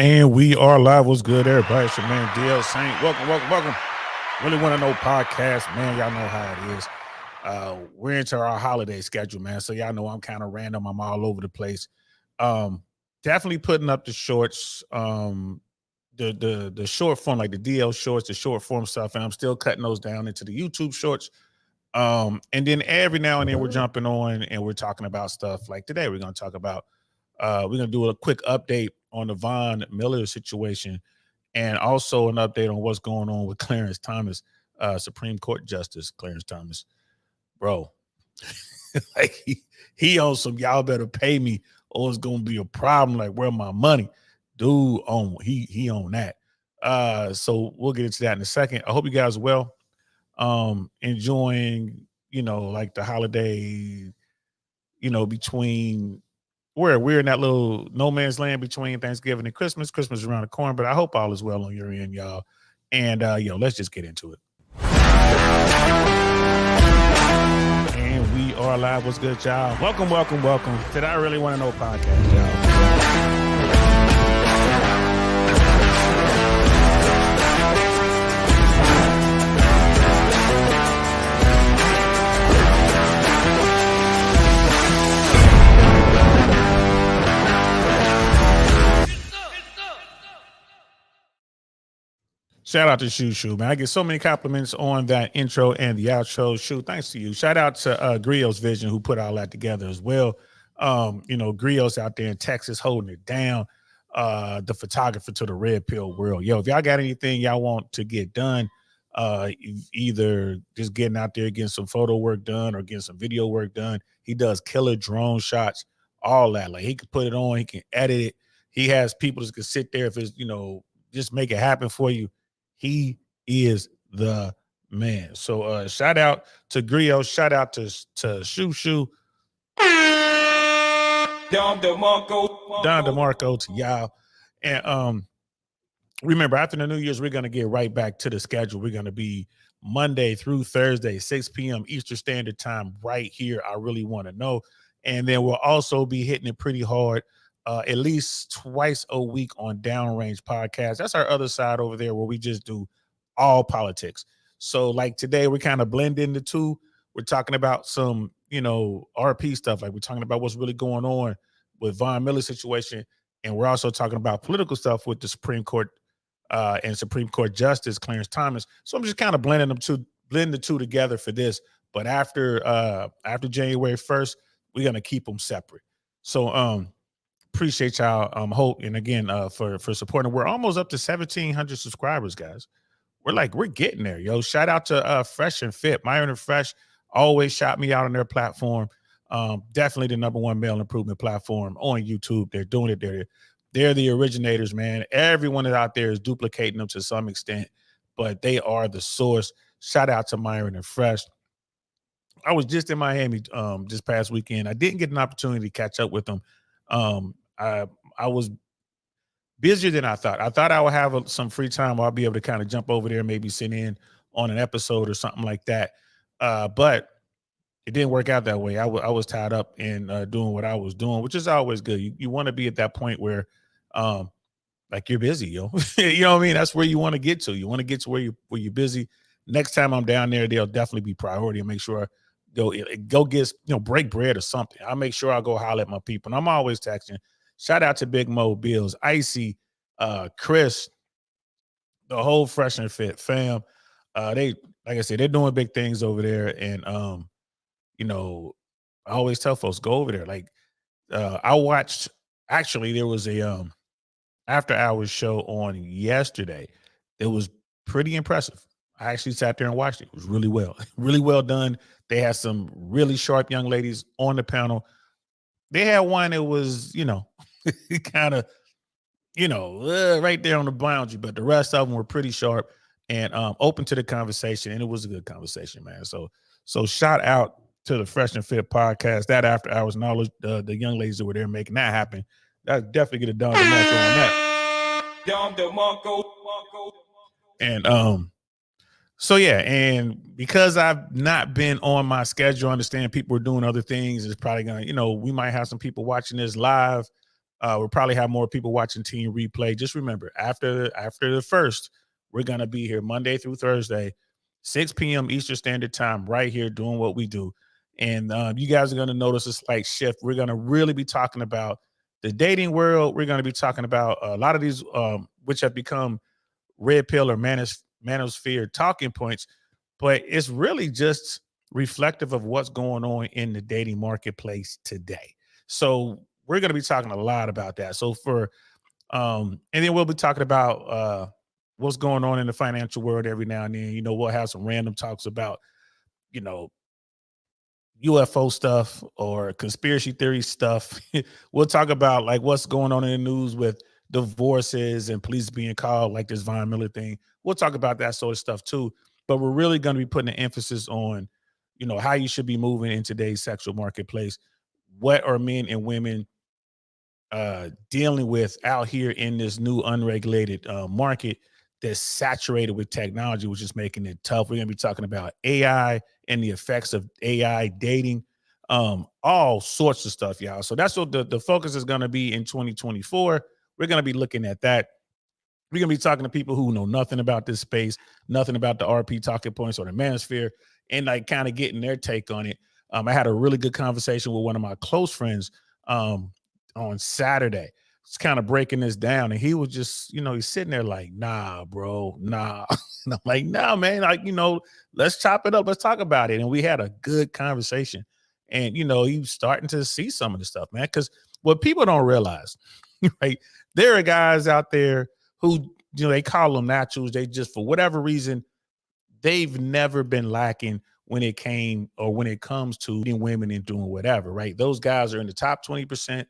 And we are live. What's good, everybody? It's your man DL Saint. Welcome. Really want to know podcast, man. Y'all know how it is. We're into our holiday schedule, man. So y'all know I'm kind of random. I'm all over the place. Um, Definitely putting up the shorts, the short form, like the DL shorts, the short form stuff, and I'm still cutting those down into the YouTube shorts. And then every now and then we're jumping on and we're talking about stuff. Like today, we're gonna talk about we're gonna do a quick update on the Von Miller situation, and also an update on what's going on with Clarence Thomas, Supreme Court Justice Clarence Thomas, bro. Like he on some y'all better pay me or it's gonna be a problem. Like where my money, dude? On he on that. So we'll get into that in a second. I hope you guys are well. Enjoying like the holiday, between where we're in that little no man's land between Thanksgiving and Christmas. Christmas is around the corner, but I hope all is well on your end, y'all. And let's just get into it. And we are live. What's good, y'all? Welcome to I Really Want to Know podcast, y'all. Shout out to Shoo, man. I get so many compliments on that intro and the outro. Shoo, thanks to you. Shout out to Griot's Vision, who put all that together as well. Griot's out there in Texas holding it down. The photographer to the red pill world. Yo, if y'all got anything y'all want to get done, either just getting out there, getting some photo work done or getting some video work done. He does killer drone shots, all that. Like he can put it on, he can edit it. He has people that can sit there if it's, just make it happen for you. He is the man. So shout out to Griot. Shout out to Shoo. Don DeMarco to y'all. And remember, after the New Year's, we're going to get right back to the schedule. We're going to be Monday through Thursday, 6 p.m. Eastern Standard Time right here. I Really Want to Know. And then we'll also be hitting it pretty hard at least twice a week on Downrange Podcast. That's our other side over there where we just do all politics. So like today, we're kind of blending the two. We're talking about some, RP stuff. Like we're talking about what's really going on with Von Miller situation. And we're also talking about political stuff with the Supreme Court and Supreme Court Justice Clarence Thomas. So I'm just kind of blend the two together for this. But after January 1st, we're going to keep them separate. So appreciate y'all. Hope and again for supporting. We're almost up to 1,700 subscribers, guys. We're getting there, yo. Shout out to Fresh and Fit. Myron and Fresh always shout me out on their platform. Definitely the number one male improvement platform on YouTube. They're doing it. They're the originators, man. Everyone that out there is duplicating them to some extent, but they are the source. Shout out to Myron and Fresh. I was just in Miami this past weekend. I didn't get an opportunity to catch up with them. I was busier than I thought. I thought I would have some free time where I'll be able to kind of jump over there, maybe sit in on an episode or something like that. But it didn't work out that way. I was tied up in doing what I was doing, which is always good. You want to be at that point where like you're busy, yo. You know what I mean? That's where you want to get to. You want to get to where you're busy. Next time I'm down there, they'll definitely be priority and make sure go get, break bread or something. I'll make sure I go holler at my people. And I'm always texting. Shout out to Big Mo, Bills, Icy, Chris, the whole Fresh and Fit fam. They, like I said, they're doing big things over there. And, I always tell folks, go over there. Like I watched, actually, there was a after hours show on yesterday. It was pretty impressive. I actually sat there and watched it. It was really well done. They had some really sharp young ladies on the panel. They had one that was, kind of, right there on the boundary, but the rest of them were pretty sharp and open to the conversation. And it was a good conversation, man. So shout out to the Fresh and Fit podcast, that after hours, and all the young ladies that were there making that happen. That definitely get a Don DeMarco on that. Don DeMarco. And so yeah, and because I've not been on my schedule, I understand people are doing other things. It's probably gonna, we might have some people watching this live. We'll probably have more people watching Team Replay. Just remember, after the first, we're gonna be here Monday through Thursday, 6 p.m. Eastern Standard Time, right here doing what we do. And you guys are gonna notice a slight shift. We're gonna really be talking about the dating world. We're gonna be talking about a lot of these, which have become red pill or manosphere talking points, but it's really just reflective of what's going on in the dating marketplace today. So we're going to be talking a lot about that. So and then we'll be talking about what's going on in the financial world every now and then. We'll have some random talks about, you know, UFO stuff or conspiracy theory stuff. We'll talk about like what's going on in the news with divorces and police being called, like this Von Miller thing. We'll talk about that sort of stuff too. But we're really going to be putting an emphasis on, how you should be moving in today's sexual marketplace. What are men and women dealing with out here in this new unregulated market that's saturated with technology, which is making it tough. We're going to be talking about AI and the effects of AI dating, all sorts of stuff, y'all. So that's what the focus is going to be in 2024. We're going to be looking at that. We're going to be talking to people who know nothing about this space, nothing about the RP talking points or the manosphere, and like kind of getting their take on it. I had a really good conversation with one of my close friends on Saturday. It's kind of breaking this down. And he was just, he's sitting there like, nah, bro, nah. And I'm like, nah, man, like, let's chop it up. Let's talk about it. And we had a good conversation. And, he's starting to see some of the stuff, man, because what people don't realize, right? There are guys out there who, they call them naturals. They just, for whatever reason, they've never been lacking when it comes to women and doing whatever, right? Those guys are in the top 20%.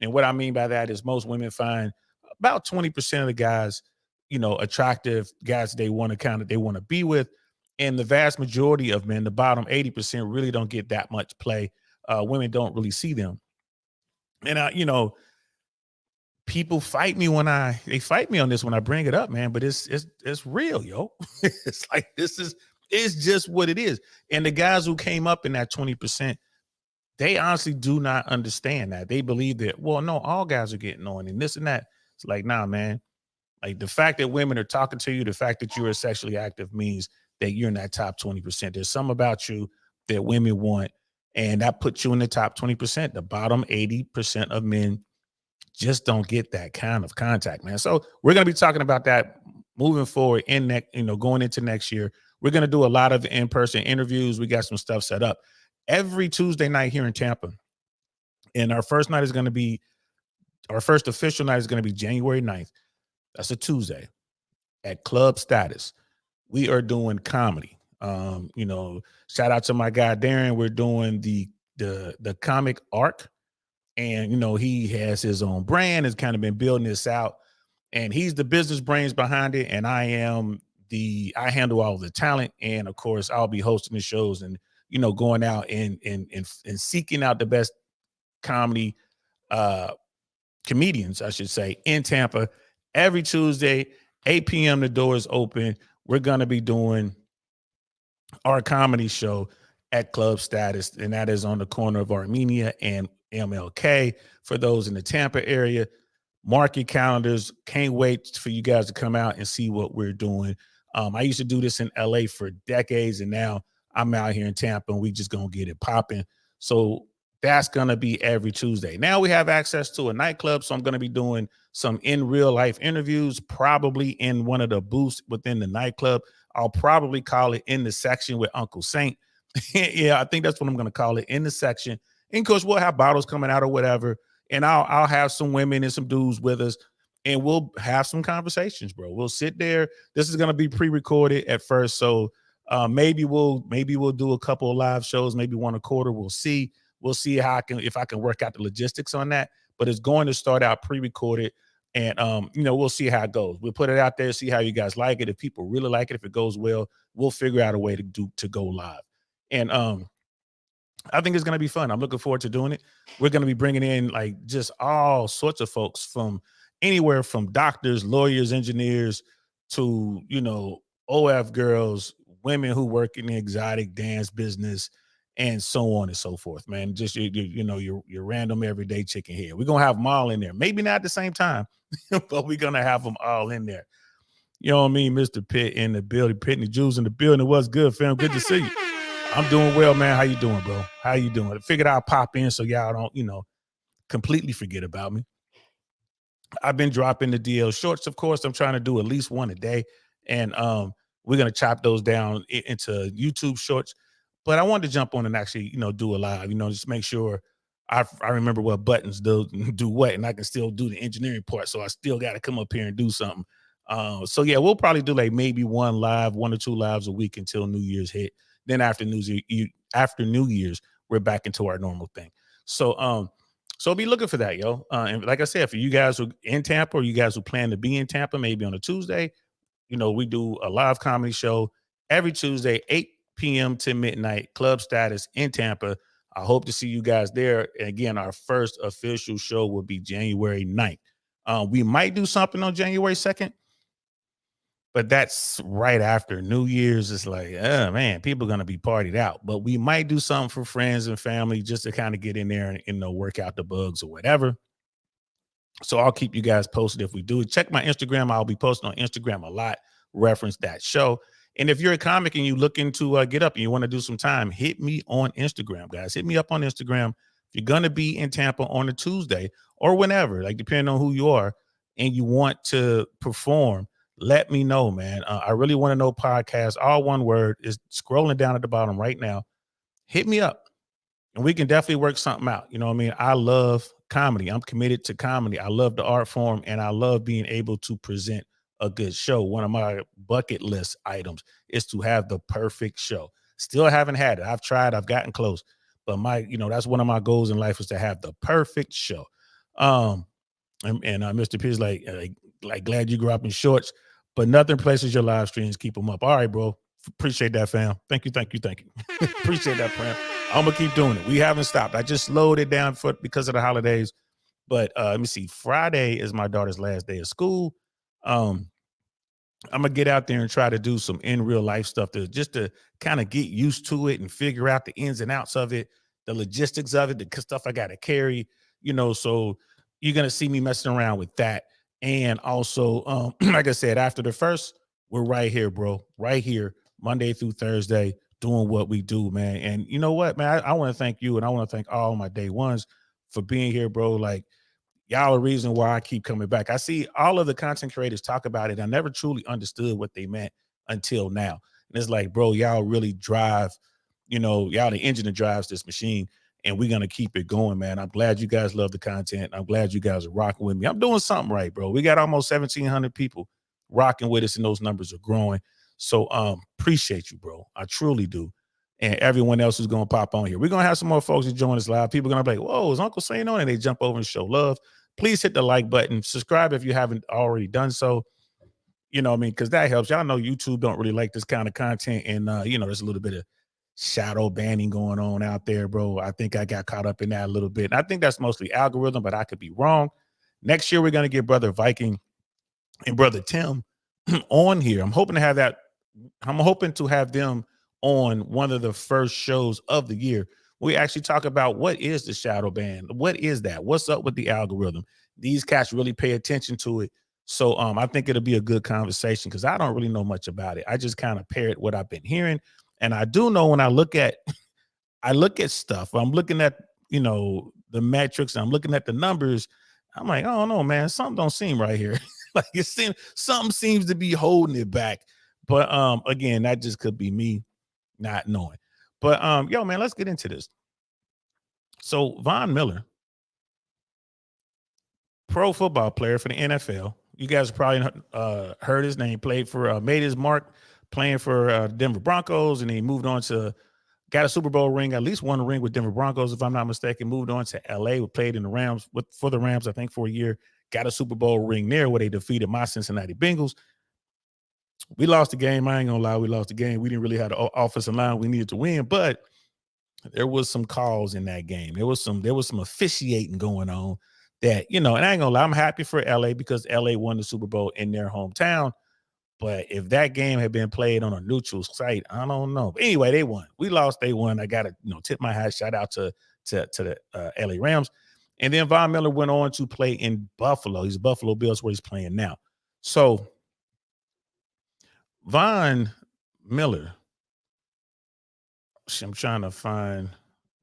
And what I mean by that is most women find about 20% of the guys, attractive guys they want to be with. And the vast majority of men, the bottom 80%, really don't get that much play. Women don't really see them. And people fight me they fight me on this when I bring it up, man, but it's real, yo. It's like, it's just what it is. And the guys who came up in that 20%, they honestly do not understand that. They believe that, well, no, all guys are getting on and this and that. It's like, nah, man. Like the fact that women are talking to you, the fact that you are sexually active means that you're in that top 20%. There's something about you that women want, and that puts you in the top 20%. The bottom 80% of men just don't get that kind of contact, man. So we're going to be talking about that moving forward going into next year. We're going to do a lot of in-person interviews. We got some stuff set up every Tuesday night here in Tampa. And our first official night is going to be January 9th. That's a Tuesday at Club Status. We are doing comedy. Shout out to my guy Darren. We're doing the comic arc. And, he has his own brand, has kind of been building this out. And he's the business brains behind it. And I handle all the talent. And of course, I'll be hosting the shows and, going out and seeking out the best comedy comedians, I should say, in Tampa every Tuesday, 8 p.m. The door is open. We're going to be doing our comedy show at Club Status, and that is on the corner of Armenia and MLK. For those in the Tampa area, mark your calendars. Can't wait for you guys to come out and see what we're doing. I used to do this in LA for decades, and now I'm out here in Tampa, and we just gonna get it popping. So that's gonna be every Tuesday. Now we have access to a nightclub, so I'm gonna be doing some in real life interviews, probably in one of the booths within the nightclub. I'll probably call it In the Section with Uncle Saint. Yeah, I think that's what I'm gonna call it, In the Section. And of course, we'll have bottles coming out or whatever, and I'll have some women and some dudes with us, and we'll have some conversations, bro. We'll sit there. This is gonna be pre-recorded at first, so maybe we'll do a couple of live shows, maybe one a quarter. We'll see how if I can work out the logistics on that. But it's going to start out pre-recorded, and we'll see how it goes. We'll put it out there, see how you guys like it. If people really like it, if it goes well, we'll figure out a way to go live. And I think it's going to be fun. I'm looking forward to doing it. We're going to be bringing in like just all sorts of folks from anywhere from doctors, lawyers, engineers to, OF girls, women who work in the exotic dance business, and so on and so forth, man. Just your random everyday chicken head. We're gonna have them all in there. Maybe not at the same time, but we're gonna have them all in there. You know what I mean, Mr. Pitt in the building, Pitney Jews in the building. What's good, fam? Good to see you. I'm doing well, man. How you doing, bro? How you doing? I figured I'll pop in so y'all don't, completely forget about me. I've been dropping the DL shorts, of course. I'm trying to do at least one a day. And we're gonna chop those down into YouTube shorts. But I wanted to jump on and actually, do a live, just make sure I remember what buttons do what, and I can still do the engineering part. So I still got to come up here and do something. So yeah, we'll probably do like maybe one or two lives a week until New Year's hit. Then after New Year's, we're back into our normal thing. So be looking for that, yo. And like I said, for you guys who in Tampa or you guys who plan to be in Tampa, maybe on a Tuesday, we do a live comedy show every Tuesday, 8 p.m. to midnight, Club Status in Tampa. I hope to see you guys there. And again, our first official show will be January 9th. We might do something on January 2nd, but that's right after New Year's. It's like, oh man, people are going to be partied out. But we might do something for friends and family just to kind of get in there and work out the bugs or whatever. So I'll keep you guys posted if we do it. Check my Instagram. I'll be posting on Instagram a lot. Reference that show. And if you're a comic and you're looking to get up and you want to do some time, hit me on Instagram, guys. Hit me up on Instagram. If you're going to be in Tampa on a Tuesday or whenever, like depending on who you are, and you want to perform, let me know, man. I really want to know podcast. All one word is scrolling down at the bottom right now. Hit me up and we can definitely work something out. You know what I mean? I love comedy. I'm committed to comedy. I love the art form and I love being able to present a good show. One of my bucket list items is to have the perfect show. Still haven't had it. I've tried, I've gotten close, but that's one of my goals in life is to have the perfect show. And Mr. P is like glad you grew up in shorts, but nothing replaces your live streams. Keep them up. All right, bro. Appreciate that, fam. Thank you. Appreciate that, fam. I'm gonna keep doing it. We haven't stopped. I just slowed it down because of the holidays. But let me see. Friday is my daughter's last day of school. I'm gonna get out there and try to do some in real life stuff to kind of get used to it and figure out the ins and outs of it, the logistics of it, the stuff I gotta carry. So you're gonna see me messing around with that. And also, like I said, after the first, we're right here, bro. Right here, Monday through Thursday, doing what we do, man. And you know what, man? I want to thank you and I want to thank all my day ones for being here, bro. Like, y'all are the reason why I keep coming back. I see all of the content creators talk about it. I never truly understood what they meant until now. And it's like, bro, y'all really drive, y'all the engine that drives this machine. And we're going to keep it going, man. I'm glad you guys love the content. I'm glad you guys are rocking with me. I'm doing something right, bro. We got almost 1,700 people rocking with us, and those numbers are growing. So appreciate you, bro. I truly do. And everyone else who's going to pop on here. We're going to have some more folks who join us live. People are going to be like, whoa, is Uncle saying on? And they jump over and show love. Please hit the like button. Subscribe if you haven't already done so. You know what I mean? Because that helps. Y'all know YouTube don't really like this kind of content. And, there's a little bit of shadow banning going on out there, bro. I think I got caught up in that a little bit. And I think that's mostly algorithm, but I could be wrong. Next year, we're going to get Brother Viking and Brother Tim on here. I'm hoping to have them on one of the first shows of the year. We actually talk about what is the shadow ban? What is that? What's up with the algorithm? These cats really pay attention to it. So I think it'll be a good conversation because I don't really know much about it. I just kind of parrot what I've been hearing. And I do know when I look at stuff, I'm looking at, the metrics, and I'm looking at the numbers. I'm like, oh no, man, something don't seem right here. Like something seems to be holding it back. But again, that just could be me not knowing. But yo, man, let's get into this. So Von Miller, pro football player for the NFL. You guys probably heard his name. Played for, made his mark playing for Denver Broncos, and he moved on to, got a Super Bowl ring, at least one ring with Denver Broncos, if I'm not mistaken. Moved on to LA, played in the Rams for the Rams, I think, for a year. Got a Super Bowl ring there where they defeated my Cincinnati Bengals. We lost the game. I ain't gonna lie, we lost the game. We didn't really have the offensive line we needed to win, but there was some calls in that game. There was some officiating going on that, and I ain't gonna lie, I'm happy for LA because LA won the Super Bowl in their hometown. But if that game had been played on a neutral site, I don't know. But anyway, they won. We lost. They won. I got to tip my hat. Shout out to the LA Rams. And then Von Miller went on to play in Buffalo. He's Buffalo Bills where he's playing now. So Von Miller. I'm trying to find.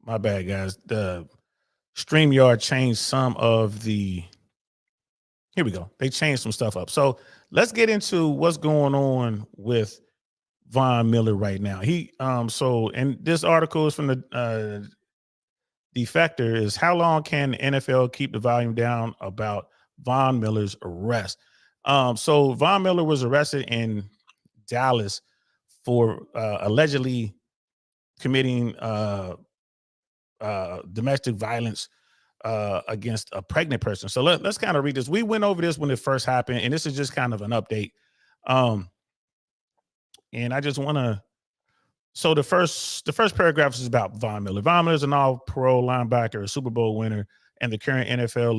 My bad, guys. The StreamYard changed some of the. Here we go. They changed some stuff up. So let's get into what's going on with Von Miller right now. And this article is from the Defector is how long can the NFL keep the volume down about Von Miller's arrest? So Von Miller was arrested in Dallas for allegedly committing domestic violence against a pregnant person. So let's kind of read this. We went over this when it first happened, and this is just kind of an update. And I just want to. So the first paragraph is about Von Miller. Von Miller is an all-pro linebacker, a Super Bowl winner, and the current NFL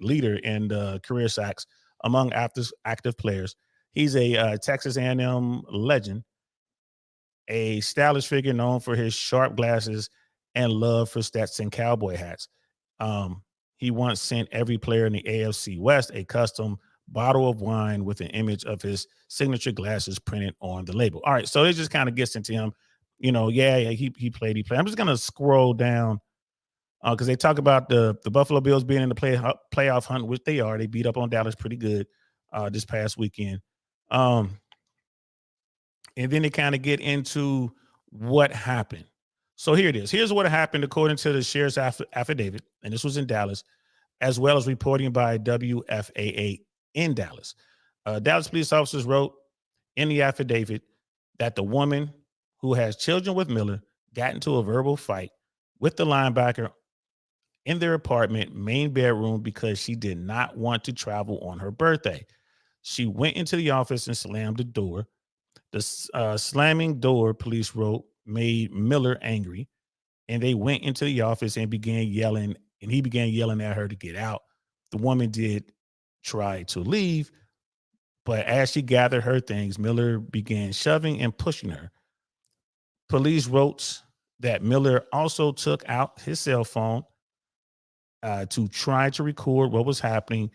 leader in career sacks among active players. He's a Texas A&M legend, a stylish figure known for his sharp glasses and love for Stetson cowboy hats. He once sent every player in the AFC West a custom bottle of wine with an image of his signature glasses printed on the label. All right, so it just kind of gets into him. He played. I'm just gonna scroll down because they talk about the Buffalo Bills being in the playoff hunt, which they are. They beat up on Dallas pretty good this past weekend. And then they kind of get into what happened. So here it is. Here's what happened according to the sheriff's affidavit, and this was in Dallas, as well as reporting by WFAA in Dallas. Dallas police officers wrote in the affidavit that the woman who has children with Miller got into a verbal fight with the linebacker in their apartment main bedroom because she did not want to travel on her birthday. She went into the office and slammed the door. The slamming door, police wrote, made Miller angry, and they went into the office and began yelling, and he began yelling at her to get out. The woman did try to leave, but as she gathered her things, Miller began shoving and pushing her. Police wrote that Miller also took out his cell phone to try to record what was happening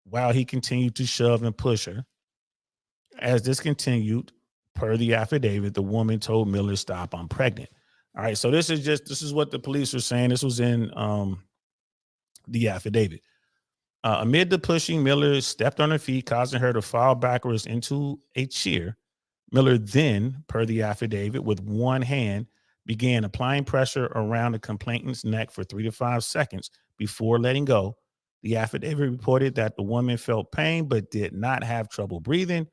while he continued to shove and push her. As this continued, per the affidavit, the woman told Miller, "Stop, I'm pregnant." All right, so this is what the police are saying. This was in the affidavit. Amid the pushing, Miller stepped on her feet, causing her to fall backwards into a chair. Miller then, per the affidavit, with one hand, began applying pressure around the complainant's neck for 3 to 5 seconds before letting go. The affidavit reported that the woman felt pain but did not have trouble breathing.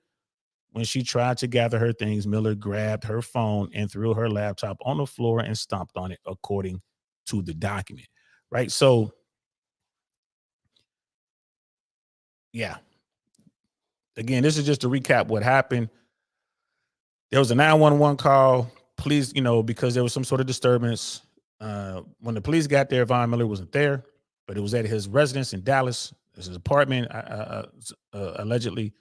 When she tried to gather her things, Miller grabbed her phone and threw her laptop on the floor and stomped on it, according to the document. Right? So, yeah. Again, this is just to recap what happened. There was a 911 call. Police, because there was some sort of disturbance. When the police got there, Von Miller wasn't there, but it was at his residence in Dallas, his apartment, allegedly.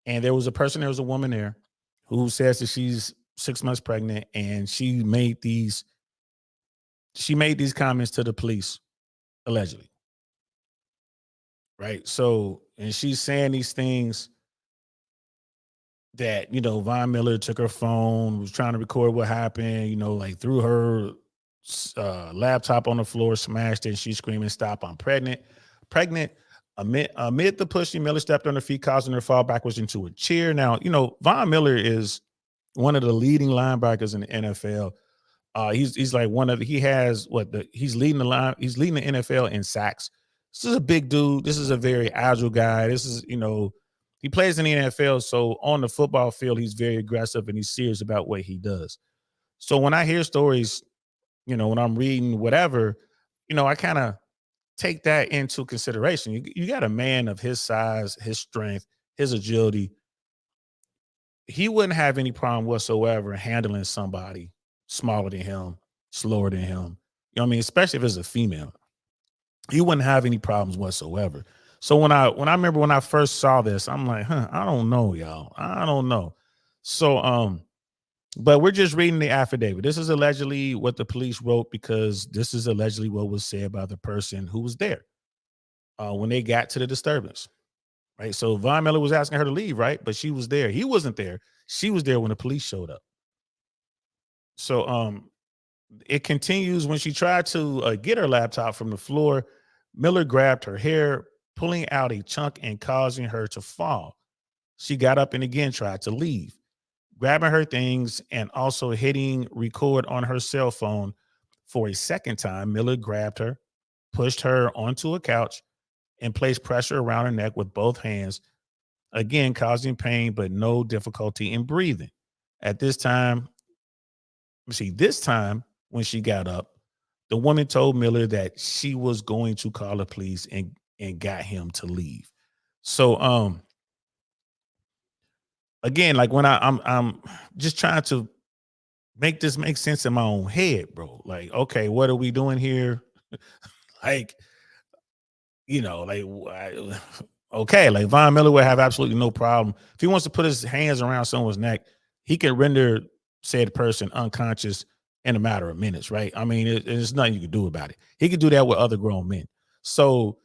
And there was a woman there who says that she's 6 months pregnant, and she made these comments to the police, allegedly. Right. So, and she's saying these things that, Von Miller took her phone, was trying to record what happened, like threw her laptop on the floor, smashed it, and she's screaming, "Stop, I'm pregnant." Amid the pushing, Miller stepped on her feet, causing her to fall backwards into a chair. Now, Von Miller is one of the leading linebackers in the NFL. He's like he's leading the line. He's leading the NFL in sacks. This is a big dude. This is a very agile guy. This is, he plays in the NFL. So on the football field, he's very aggressive and he's serious about what he does. So when I hear stories, when I'm reading whatever, I kind of take that into consideration. You got a man of his size, his strength, his agility. He wouldn't have any problem whatsoever handling somebody smaller than him, slower than him. Especially if it's a female. He wouldn't have any problems whatsoever. So when I remember when I first saw this, I'm like, I don't know, y'all. I don't know. So but we're just reading the affidavit. This is allegedly what the police wrote because this is allegedly what was said by the person who was there when they got to the disturbance. Right. So Von Miller was asking her to leave, right? But she was there. He wasn't there. She was there when the police showed up. So it continues when she tried to get her laptop from the floor. Miller grabbed her hair, pulling out a chunk and causing her to fall. She got up and again tried to leave, grabbing her things and also hitting record on her cell phone for a second time. Miller grabbed her, pushed her onto a couch, and placed pressure around her neck with both hands, again causing pain but no difficulty in breathing. At this time when she got up, the woman told Miller that she was going to call the police and got him to leave. So again, like when I'm just trying to make this make sense in my own head, bro. Like, okay, what are we doing here? Like, like okay, like Von Miller would have absolutely no problem if he wants to put his hands around someone's neck. He can render said person unconscious in a matter of minutes, right? I mean, there's nothing you can do about it. He could do that with other grown men. So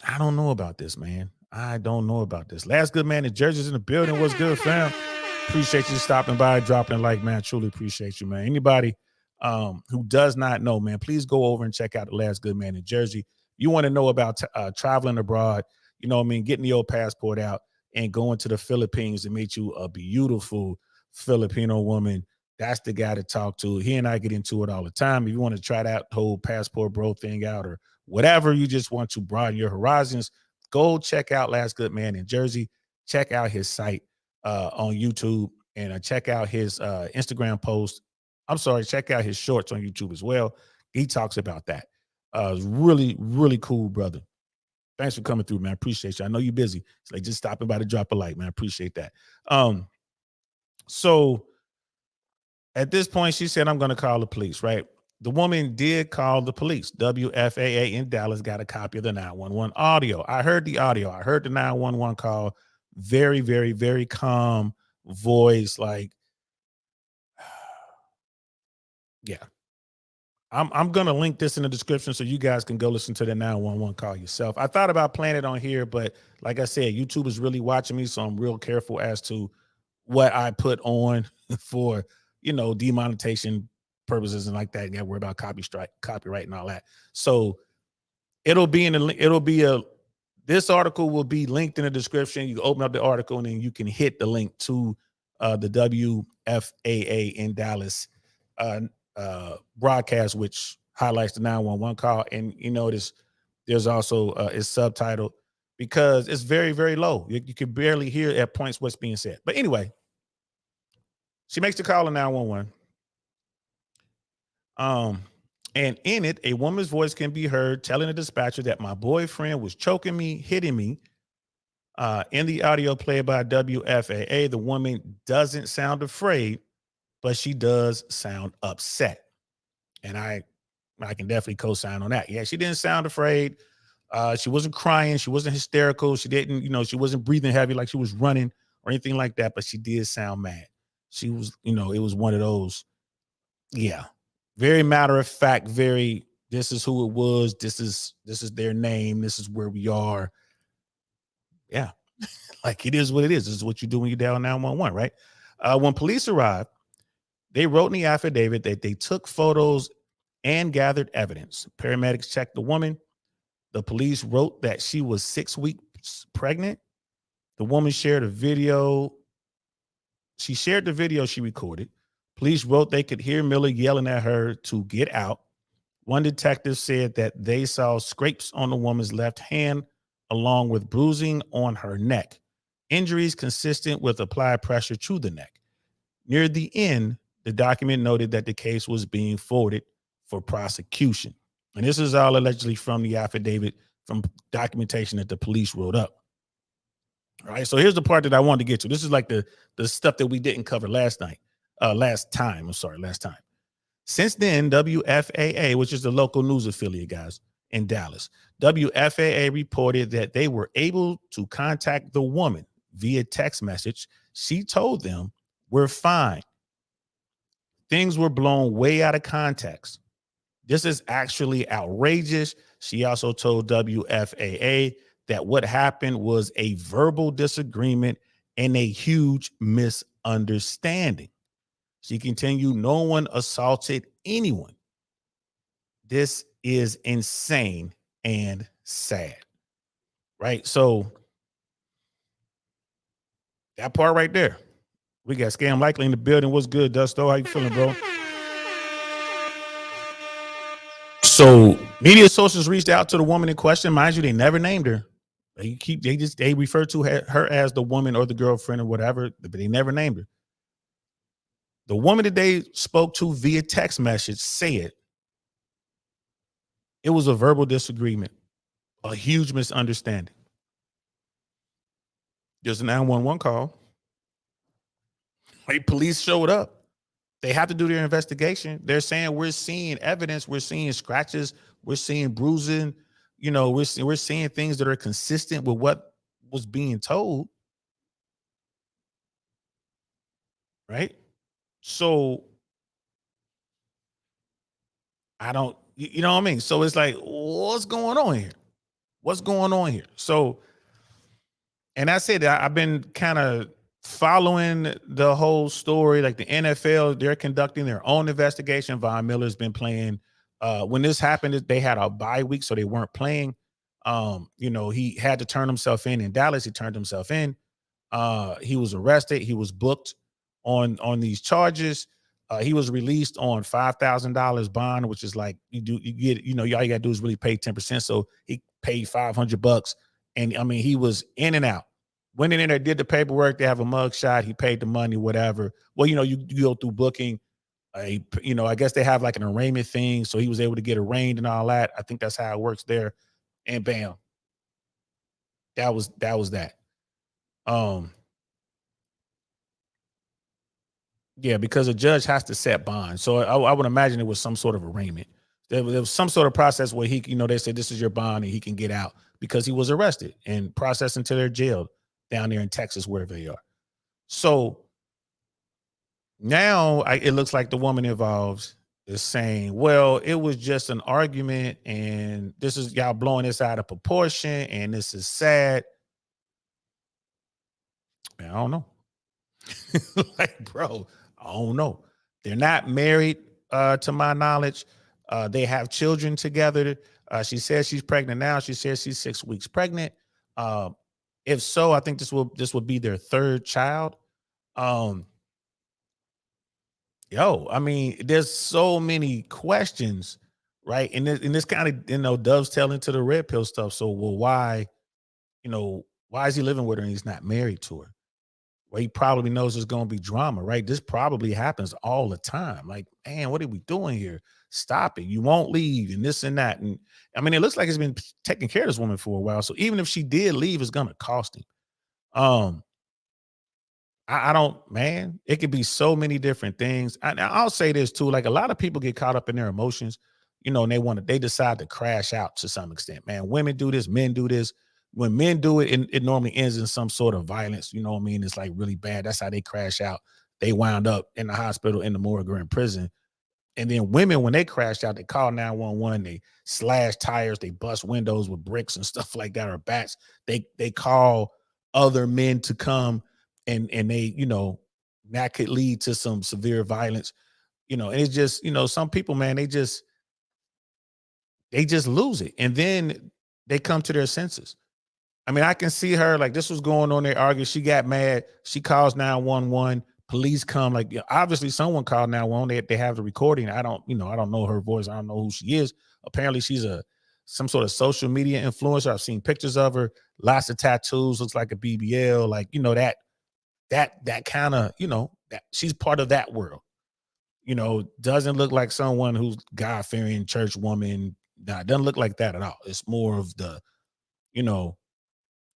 I don't know about this, man. I don't know about this. Last good man in Jersey's in the building. What's good, fam? Appreciate you stopping by, dropping a like, man. Truly appreciate you, man. Anybody who does not know, man, please go over and check out the Last Good Man in Jersey. You want to know about traveling abroad, getting your passport out and going to the Philippines to meet you a beautiful Filipino woman. That's the guy to talk to. He and I get into it all the time. If you want to try that whole passport bro thing out or whatever, you just want to broaden your horizons, go check out Last Good Man in Jersey. Check out his site on YouTube and check out his Instagram post. I'm sorry, check out his shorts on YouTube as well. He talks about that. Really, really cool, brother. Thanks for coming through, man. Appreciate you. I know you're busy. It's like just stopping by to drop a like, man. Appreciate that. So at this point, she said, I'm going to call the police, right? The woman did call the police. WFAA in Dallas got a copy of the 911 audio. I heard the audio. I heard the 911 call. Very, very, very calm voice. Like, yeah. I'm going to link this in the description so you guys can go listen to the 911 call yourself. I thought about playing it on here, but like I said, YouTube is really watching me, so I'm real careful as to what I put on for, demonetization purposes and like that. And worry about copyright and all that. So this article will be linked in the description. You can open up the article and then you can hit the link to the WFAA in Dallas broadcast, which highlights the 911 call. And there's also it's subtitled because it's very, very low. You can barely hear at points what's being said. But anyway, she makes the call in 911. And in it, a woman's voice can be heard telling the dispatcher that my boyfriend was choking me, hitting me. In the audio played by WFAA, the woman doesn't sound afraid, but she does sound upset. And I can definitely co-sign on that. Yeah, she didn't sound afraid. She wasn't crying. She wasn't hysterical. She didn't, she wasn't breathing heavy like she was running or anything like that, but she did sound mad. She was, it was one of those, yeah, very matter of fact, this is who it was. This is their name. This is where we are. Yeah, like it is what it is. This is what you do when you dial 911, right? When police arrived, they wrote in the affidavit that they took photos and gathered evidence. Paramedics checked the woman. The police wrote that she was 6 weeks pregnant. The woman shared a video. She shared the video she recorded. Police wrote they could hear Miller yelling at her to get out. One detective said that they saw scrapes on the woman's left hand along with bruising on her neck. Injuries consistent with applied pressure to the neck. Near the end, the document noted that the case was being forwarded for prosecution. And this is all allegedly from the affidavit, from documentation that the police wrote up. All right, so here's the part that I wanted to get to. This is like the stuff that we didn't cover last time. Since then, WFAA, which is the local news affiliate, guys, in Dallas. WFAA reported that they were able to contact the woman via text message. She told them, "We're fine." Things were blown way out of context. This is actually outrageous. She also told WFAA that what happened was a verbal disagreement and a huge misunderstanding. She continued, "No one assaulted anyone. This is insane and sad." Right? So that part right there. We got Scam Likely in the building. What's good, Dusto? How you feeling, bro? So media sources reached out to the woman in question. Mind you, they never named her. They refer to her as the woman or the girlfriend or whatever, but they never named her. The woman that they spoke to via text message said it was a verbal disagreement, a huge misunderstanding. There's a 911 call. Hey, police showed up. They have to do their investigation. They're saying we're seeing evidence, we're seeing scratches, we're seeing bruising. You know, we're seeing things that are consistent with what was being told. Right. So I don't, you know what I mean? So it's like, what's going on here? What's going on here? So, and I said that I've been kind of following the whole story. Like the NFL, they're conducting their own investigation. Von Miller's been playing. When this happened, they had a bye week, so they weren't playing. You know, he had to turn himself in Dallas. He turned himself in. He was arrested. He was booked on these charges. He was released on $5,000 bond, which is like you get, you know, all you gotta do is really pay 10%. So he paid $500, and I mean he was in and out. Went in there, did the paperwork. They have a mug shot. He paid the money, whatever. Well, you know, you go through booking. You know, I guess they have like an arraignment thing, so he was able to get arraigned and all that. I think that's how it works there. And bam, that was that. Um, Yeah, because a judge has to set bond. So I would imagine it was some sort of arraignment. There was some sort of process where he, you know, they said this is your bond and he can get out because he was arrested and processed into their jail down there in Texas, wherever they are. So now it looks like the woman involved is saying, well, it was just an argument and this is y'all blowing this out of proportion and this is sad. Man, I don't know. Like, bro, I don't know. They're not married, to my knowledge. They have children together. She says she's pregnant now. She says she's 6 weeks pregnant. Uh, if so, I think this will be their third child. Um, I mean, there's so many questions, right? And this kind of dovetail into the red pill stuff. So, well, why is he living with her and he's not married to her? Well, he probably knows there's going to be drama, right? This probably happens all the time. Like, man, what are we doing here? Stop it. You won't leave and this and that. And I mean, it looks like he's been taking care of this woman for a while. So even if she did leave, it's going to cost him. Um, I don't, man, it could be so many different things. I'll say this too. Like a lot of people get caught up in their emotions, and they decide to crash out to some extent. Man, women do this, men do this. When men do it, it normally ends in some sort of violence. You know what I mean? It's like really bad. That's how they crash out. They wound up in the hospital, in the morgue, or in prison. And then women, when they crash out, they call 911. They slash tires. They bust windows with bricks and stuff like that, or bats. They call other men to come, and they, that could lead to some severe violence. And it's just, some people, man, they just lose it, and then they come to their senses. I mean, I can see her like this was going on. They argue. She got mad. She calls 911. Police come. Like obviously, someone called 911. They have the recording. I don't know her voice. I don't know who she is. Apparently, she's some sort of social media influencer. I've seen pictures of her. Lots of tattoos. Looks like a BBL. Like that kind of that she's part of that world. Doesn't look like someone who's God fearing church woman. Nah, doesn't look like that at all. It's more of the you know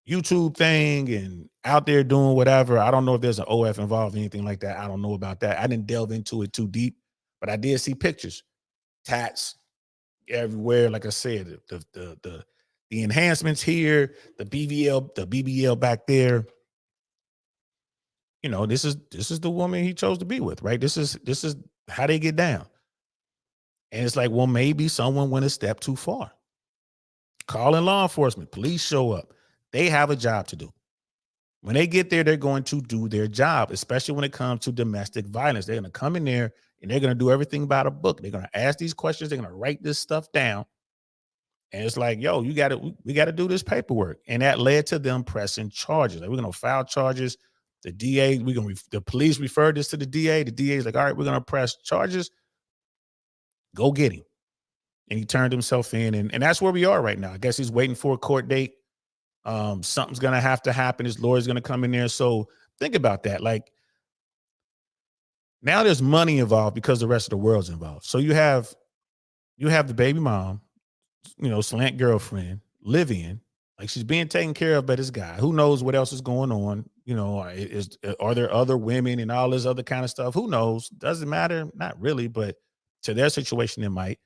YouTube thing and out there doing whatever. I don't know if there's an OF involved, anything like that. I don't know about that. I didn't delve into it too deep, but I did see pictures, tats, everywhere. Like I said, the enhancements here, the BBL back there. You know, this is the woman he chose to be with, right? This is how they get down. And it's like, well, maybe someone went a step too far. Calling law enforcement, police show up. They have a job to do. When they get there, they're going to do their job, especially when it comes to domestic violence. They're going to come in there and they're going to do everything by the book. They're going to ask these questions. They're going to write this stuff down. And it's like, yo, we got to do this paperwork. And that led to them pressing charges. Like, we're going to file charges. The DA, the police referred this to the DA. The DA is like, all right, we're going to press charges. Go get him. And he turned himself in. And that's where we are right now. I guess he's waiting for a court date. Something's going to have to happen. His lawyer's going to come in there. So think about that. Like, now there's money involved because the rest of the world's involved. So you have the baby mom, slant girlfriend, live in, like, she's being taken care of by this guy. Who knows what else is going on? Are there other women and all this other kind of stuff? Who knows? Doesn't matter. Not really, but to their situation, it might.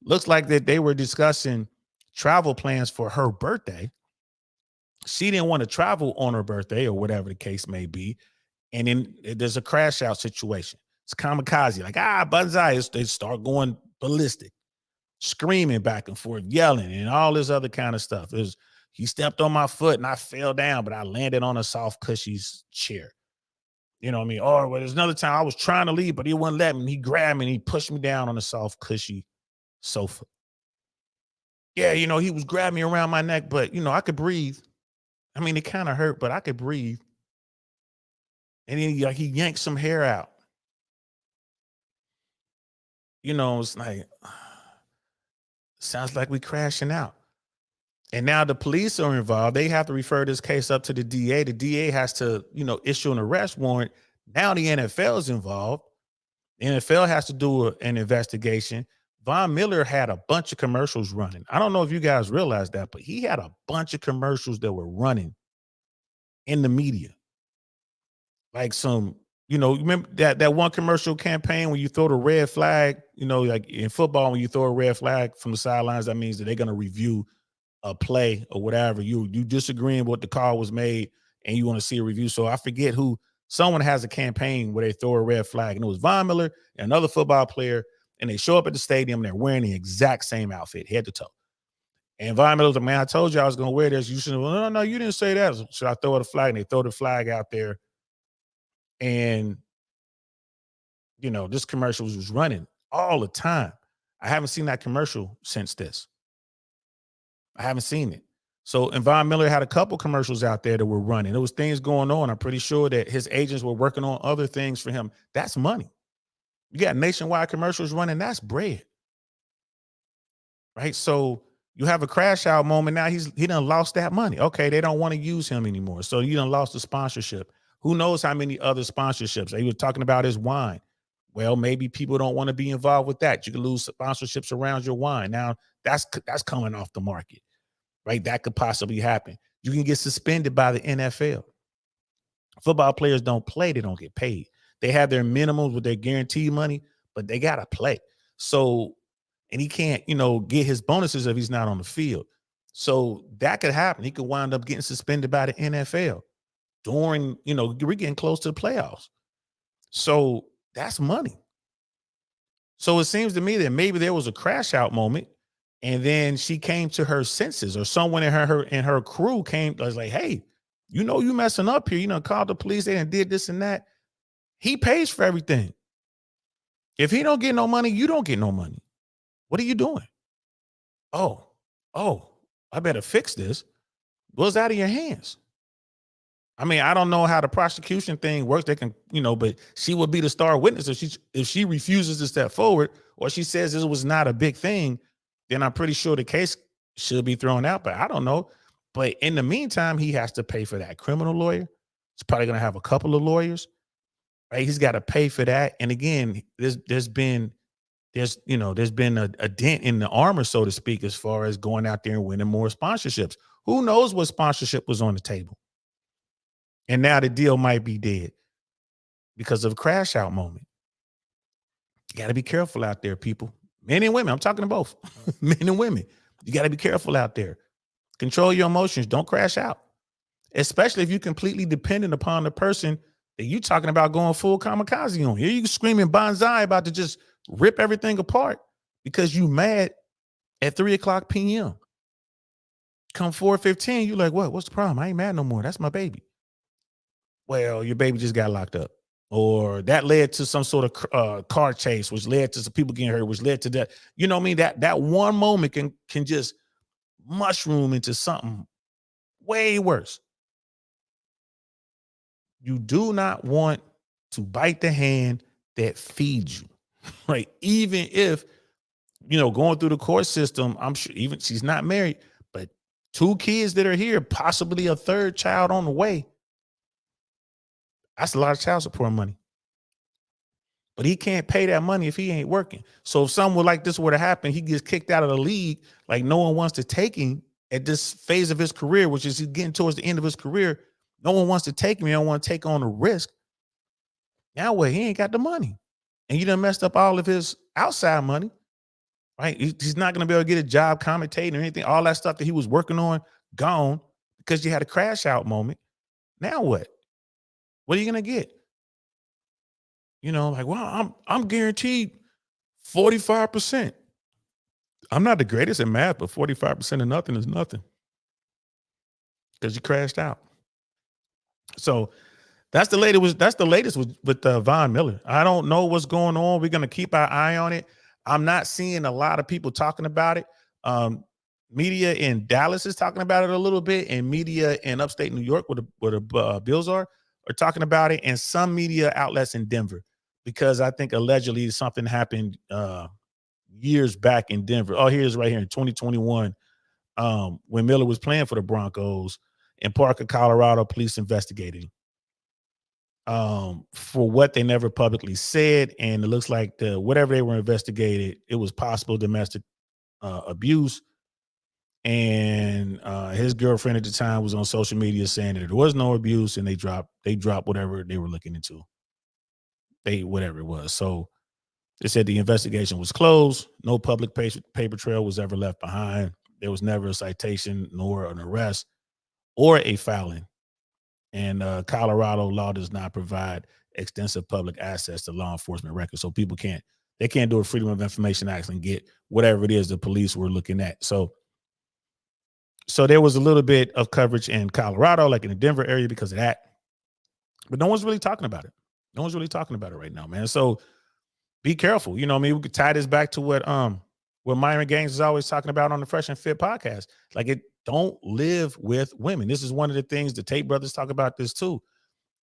Looks like that they were discussing travel plans for her birthday. She didn't want to travel on her birthday or whatever the case may be. And then there's a crash out situation. It's kamikaze, like, banzai. They start going ballistic, screaming back and forth, yelling, and all this other kind of stuff. He stepped on my foot and I fell down, but I landed on a soft, cushy chair. You know what I mean? Or there's another time I was trying to leave, but he wouldn't let me. And he grabbed me and he pushed me down on a soft, cushy sofa. Yeah, he was grabbing me around my neck, but, I could breathe. I mean, it kind of hurt, but I could breathe. And then he yanked some hair out. It's like, sounds like we crashing out. And now the police are involved. They have to refer this case up to the DA. The DA has to, issue an arrest warrant. Now the NFL is involved. The NFL has to do an investigation. Von Miller had a bunch of commercials running. I don't know if you guys realize that, but he had a bunch of commercials that were running in the media. Like remember that one commercial campaign when you throw the red flag, like in football, when you throw a red flag from the sidelines, that means that they're going to review a play or whatever. You disagreeing with what the call was made and you want to see a review. So I forget someone has a campaign where they throw a red flag, and it was Von Miller and another football player, and they show up at the stadium and they're wearing the exact same outfit, head to toe. And Von Miller was like, man, I told you I was going to wear this. You should. Well, no, you didn't say that. Should I throw the flag? And they throw the flag out there. And, this commercial was running all the time. I haven't seen that commercial since this. I haven't seen it. So, and Von Miller had a couple commercials out there that were running. There was things going on. I'm pretty sure that his agents were working on other things for him. That's money. You got nationwide commercials running. That's bread. Right? So you have a crash out moment. Now he done lost that money. Okay, they don't want to use him anymore. So you done lost the sponsorship. Who knows how many other sponsorships? They were talking about his wine. Well, maybe people don't want to be involved with that. You can lose sponsorships around your wine. Now that's coming off the market, right? That could possibly happen. You can get suspended by the NFL. Football players don't play. They don't get paid. They have their minimums with their guaranteed money, but they got to play. So, and he can't, get his bonuses if he's not on the field. So that could happen. He could wind up getting suspended by the NFL during, we're getting close to the playoffs. So that's money. So it seems to me that maybe there was a crash out moment, and then she came to her senses, or someone in her crew was like, hey, you messing up here. Called the police, they done did this and that. He pays for everything. If he don't get no money, you don't get no money. What are you doing? Oh, I better fix this. Well, it's out of your hands. I mean, I don't know how the prosecution thing works. They can, but she would be the star witness. If she refuses to step forward, or she says this was not a big thing, then I'm pretty sure the case should be thrown out. But I don't know. But in the meantime, he has to pay for that criminal lawyer. He's probably going to have a couple of lawyers, right? He's got to pay for that. And again, there's been a dent in the armor, so to speak, as far as going out there and winning more sponsorships. Who knows what sponsorship was on the table? And now the deal might be dead because of a crash out moment. You got to be careful out there, people. Men and women. I'm talking to both. Men and women. You got to be careful out there. Control your emotions. Don't crash out. Especially if you're completely dependent upon the person that you're talking about going full kamikaze on. Here you screaming bonsai about to just rip everything apart because you mad at 3:00 p.m. Come 4:15, you're like, what? What's the problem? I ain't mad no more. That's my baby. Well, your baby just got locked up. Or that led to some sort of car chase, which led to some people getting hurt, which led to that. You know what I mean? That one moment can just mushroom into something way worse. You do not want to bite the hand that feeds you, right? Even if, going through the court system, I'm sure even she's not married, but 2 kids that are here, possibly a 3rd child on the way. That's a lot of child support money. But he can't pay that money if he ain't working. So if something like this were to happen, he gets kicked out of the league, like no one wants to take him at this phase of his career, which is he's getting towards the end of his career. No one wants to take him. He don't want to take on the risk. Now what? He ain't got the money. And you done messed up all of his outside money, right? He's not going to be able to get a job commentating or anything. All that stuff that he was working on, gone because you had a crash out moment. Now what? What are you going to get? Well, I'm guaranteed 45%. I'm not the greatest at math, but 45% of nothing is nothing because you crashed out. So that's the latest with Von Miller. I don't know what's going on. We're going to keep our eye on it. I'm not seeing a lot of people talking about it. Media in Dallas is talking about it a little bit, and media in upstate New York, where the Bills are talking about it, and some media outlets in Denver, because I think allegedly something happened years back in Denver. Oh, here's right here in 2021, when Miller was playing for the Broncos in Parker, Colorado. Police investigated for what they never publicly said, and it looks like whatever they were investigated, it was possible domestic abuse. And his girlfriend at the time was on social media saying that there was no abuse, and they dropped whatever they were looking into. Whatever it was. So they said the investigation was closed. No public paper trail was ever left behind. There was never a citation, nor an arrest, or a filing. And Colorado law does not provide extensive public access to law enforcement records. So people can't do a Freedom of Information Act and get whatever it is the police were looking at. So there was a little bit of coverage in Colorado, like in the Denver area, because of that. But no one's really talking about it. No one's really talking about it right now, man. So be careful. We could tie this back to what Myron Gaines is always talking about on the Fresh and Fit podcast. Like, don't live with women. This is one of the things the Tate brothers talk about this too.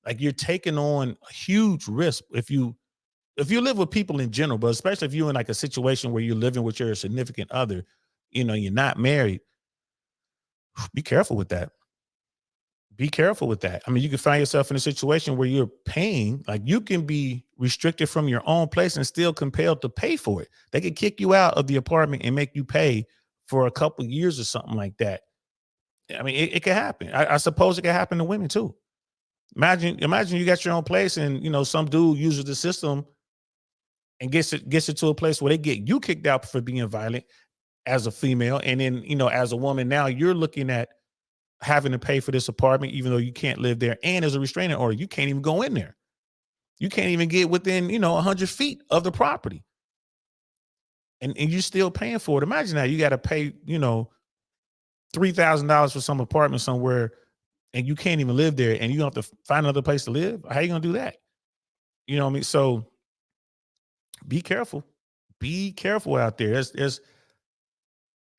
Like, you're taking on a huge risk if you live with people in general, but especially if you're in like a situation where you're living with your significant other, you're not married. Be careful with that. Be careful with that. I mean, you can find yourself in a situation where you're paying, like you can be restricted from your own place and still compelled to pay for it. They could kick you out of the apartment and make you pay for a couple of years or something like that. I mean, it could happen. I suppose it could happen to women too. Imagine you got your own place and, some dude uses the system and gets it to a place where they get you kicked out for being violent as a female. And then, as a woman, now you're looking at having to pay for this apartment, even though you can't live there. And as a restraining order, you can't even go in there. You can't even get within, 100 feet of the property. And you're still paying for it. Imagine that you got to pay, $3,000 for some apartment somewhere and you can't even live there and you have to find another place to live. How are you going to do that? You know what I mean? So be careful. Be careful out there. There's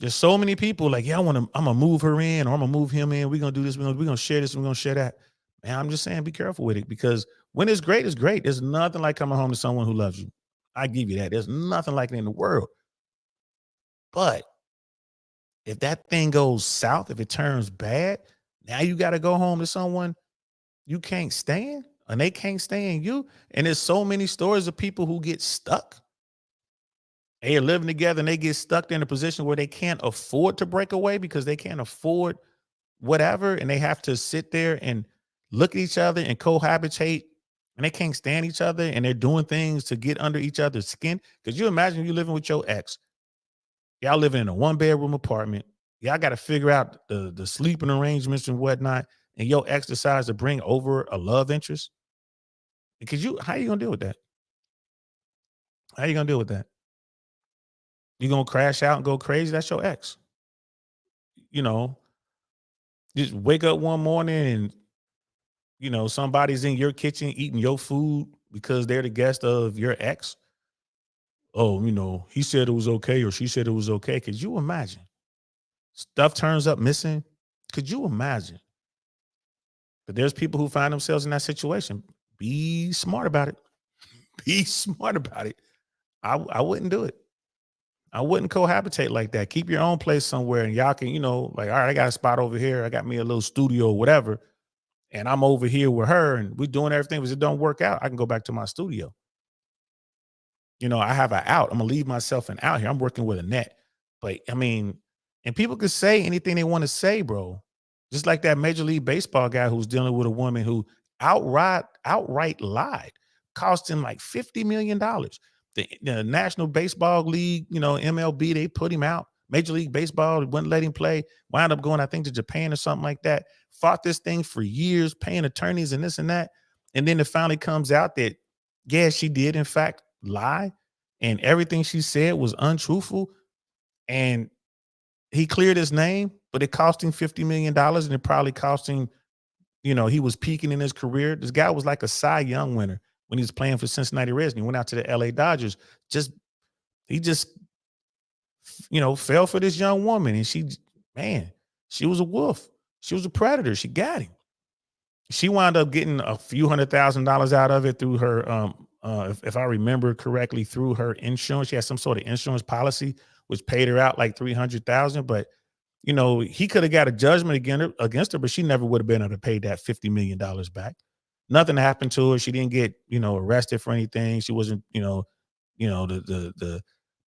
so many people like, yeah, I'm going to move her in or I'm going to move him in. We're going to do this. We're going to share this. We're going to share that. Man, I'm just saying, be careful with it, because when it's great, it's great. There's nothing like coming home to someone who loves you. I give you that. There's nothing like it in the world. But if that thing goes south, if it turns bad, now you got to go home to someone you can't stand and they can't stand you. And there's so many stories of people who get stuck. They're living together and they get stuck in a position where they can't afford to break away because they can't afford whatever. And they have to sit there and look at each other and cohabitate and they can't stand each other and they're doing things to get under each other's skin. Could you imagine you living with your ex? Y'all living in a 1-bedroom apartment. Y'all got to figure out the sleeping arrangements and whatnot. And your ex decides to bring over a love interest. Because how you gonna deal with that? How you gonna deal with that? You gonna crash out and go crazy? That's your ex. You know, just wake up one morning and somebody's in your kitchen eating your food because they're the guest of your ex. Oh, he said it was okay or she said it was okay. Could you imagine? Stuff turns up missing. Could you imagine? But there's people who find themselves in that situation. Be smart about it. Be smart about it. I wouldn't do it. I wouldn't cohabitate like that. Keep your own place somewhere and y'all can, like, all right, I got a spot over here. I got me a little studio or whatever. And I'm over here with her and we're doing everything. If it don't work out, I can go back to my studio. I have an out. I'm gonna leave myself an out here. I'm working with a net. But I mean, and people can say anything they want to say, bro. Just like that Major League Baseball guy who's dealing with a woman who outright lied, cost him like $50 million. The National Baseball League, MLB, they put him out. Major League Baseball wouldn't let him play. Wound up going, I think, to Japan or something like that. Fought this thing for years, paying attorneys and this and that. And then it finally comes out that, yeah, she did, in fact, lie. And everything she said was untruthful. And he cleared his name, but it cost him $50 million. And it probably cost him, he was peaking in his career. This guy was like a Cy Young winner when he was playing for Cincinnati Reds. And he went out to the LA Dodgers. He just fell for this young woman. And she was a wolf. She was a predator. She got him. She wound up getting a few $100,000 out of it through her, if I remember correctly, through her insurance. She had some sort of insurance policy, which paid her out like $300,000. But, he could have got a judgment against her, but she never would have been able to pay that $50 million back. Nothing happened to her. She didn't get, arrested for anything. She wasn't, the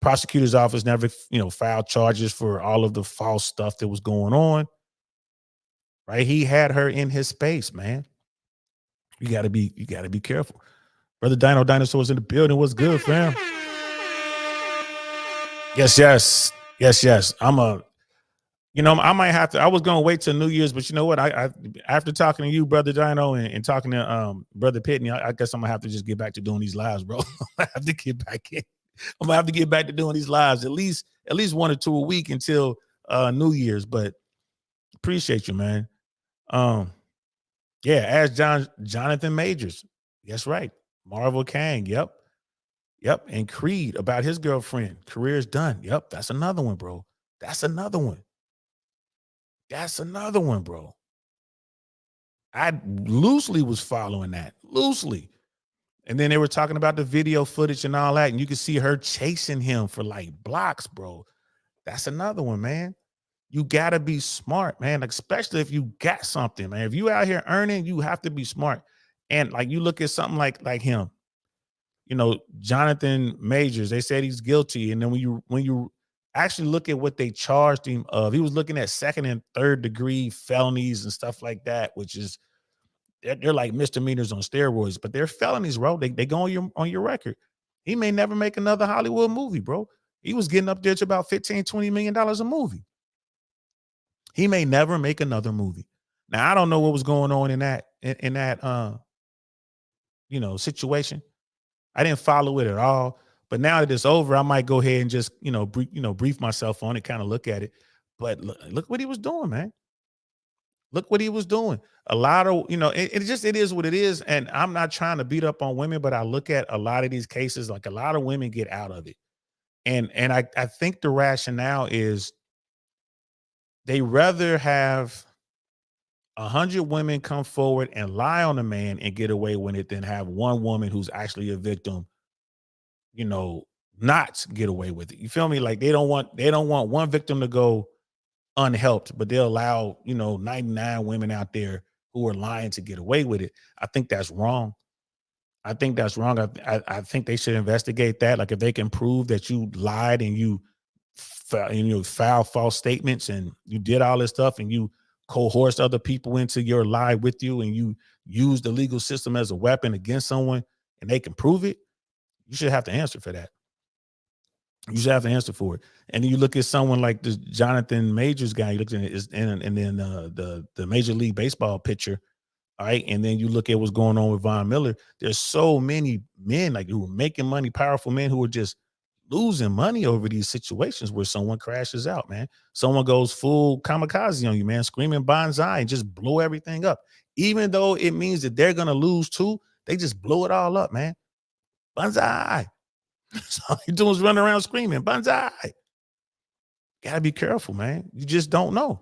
prosecutor's office never, filed charges for all of the false stuff that was going on. Right. He had her in his space, man. You gotta be careful. Brother Dino Dinosaur's in the building. What's good, fam? Yes. I might have to. I was gonna wait till New Year's, but you know what? I after talking to you, Brother Dino, and talking to Brother Pitney, I guess I'm gonna have to just get back to doing these lives, bro. I have to get back in. I'm gonna have to get back to doing these lives at least 1 or 2 a week until New Year's. But appreciate you, man. Yeah, ask Jonathan Majors. That's right. Marvel Kang. Yep. And Creed about his girlfriend. Career's done. Yep. That's another one, bro. That's another one, bro. I loosely was following that. Loosely. And then they were talking about the video footage and all that. And you could see her chasing him for like blocks, bro. That's another one, man. You gotta be smart, man. Like, especially if you got something, man. If you out here earning, you have to be smart. And like you look at something like him, Jonathan Majors. They said he's guilty, and then when you actually look at what they charged him of, he was looking at 2nd and 3rd degree felonies and stuff like that, which is they're like misdemeanors on steroids, but they're felonies, bro. They go on your record. He may never make another Hollywood movie, bro. He was getting up there to about $15-20 million a movie. He may never make another movie. Now, I don't know what was going on in that situation. I didn't follow it at all. But now that it's over, I might go ahead and just, brief myself on it, kind of look at it. But look what he was doing, man. Look what he was doing. A lot of, it is what it is. And I'm not trying to beat up on women, but I look at a lot of these cases, like a lot of women get out of it. And I think the rationale is they rather have 100 women come forward and lie on a man and get away with it than have one woman who's actually a victim, not get away with it. You feel me? Like they don't want one victim to go unhelped, but they'll allow, 99 women out there who are lying to get away with it. I think that's wrong. I think they should investigate that. Like if they can prove that you lied and you filed false statements and you did all this stuff and you coerce other people into your lie with you, and you use the legal system as a weapon against someone and they can prove it, you should have to answer for that. You should have to answer for it. And then you look at someone like this Jonathan Majors guy, you look at it, and then the Major League Baseball pitcher, all right, and then you look at what's going on with Von Miller. There's so many men like who are making money, powerful men who are just losing money over these situations where someone crashes out, man. Someone goes full kamikaze on you, man, screaming bonsai and just blow everything up. Even though it means that they're going to lose too, they just blow it all up, man. Bonsai. So all you're doing is running around screaming bonsai. Gotta be careful, man. You just don't know.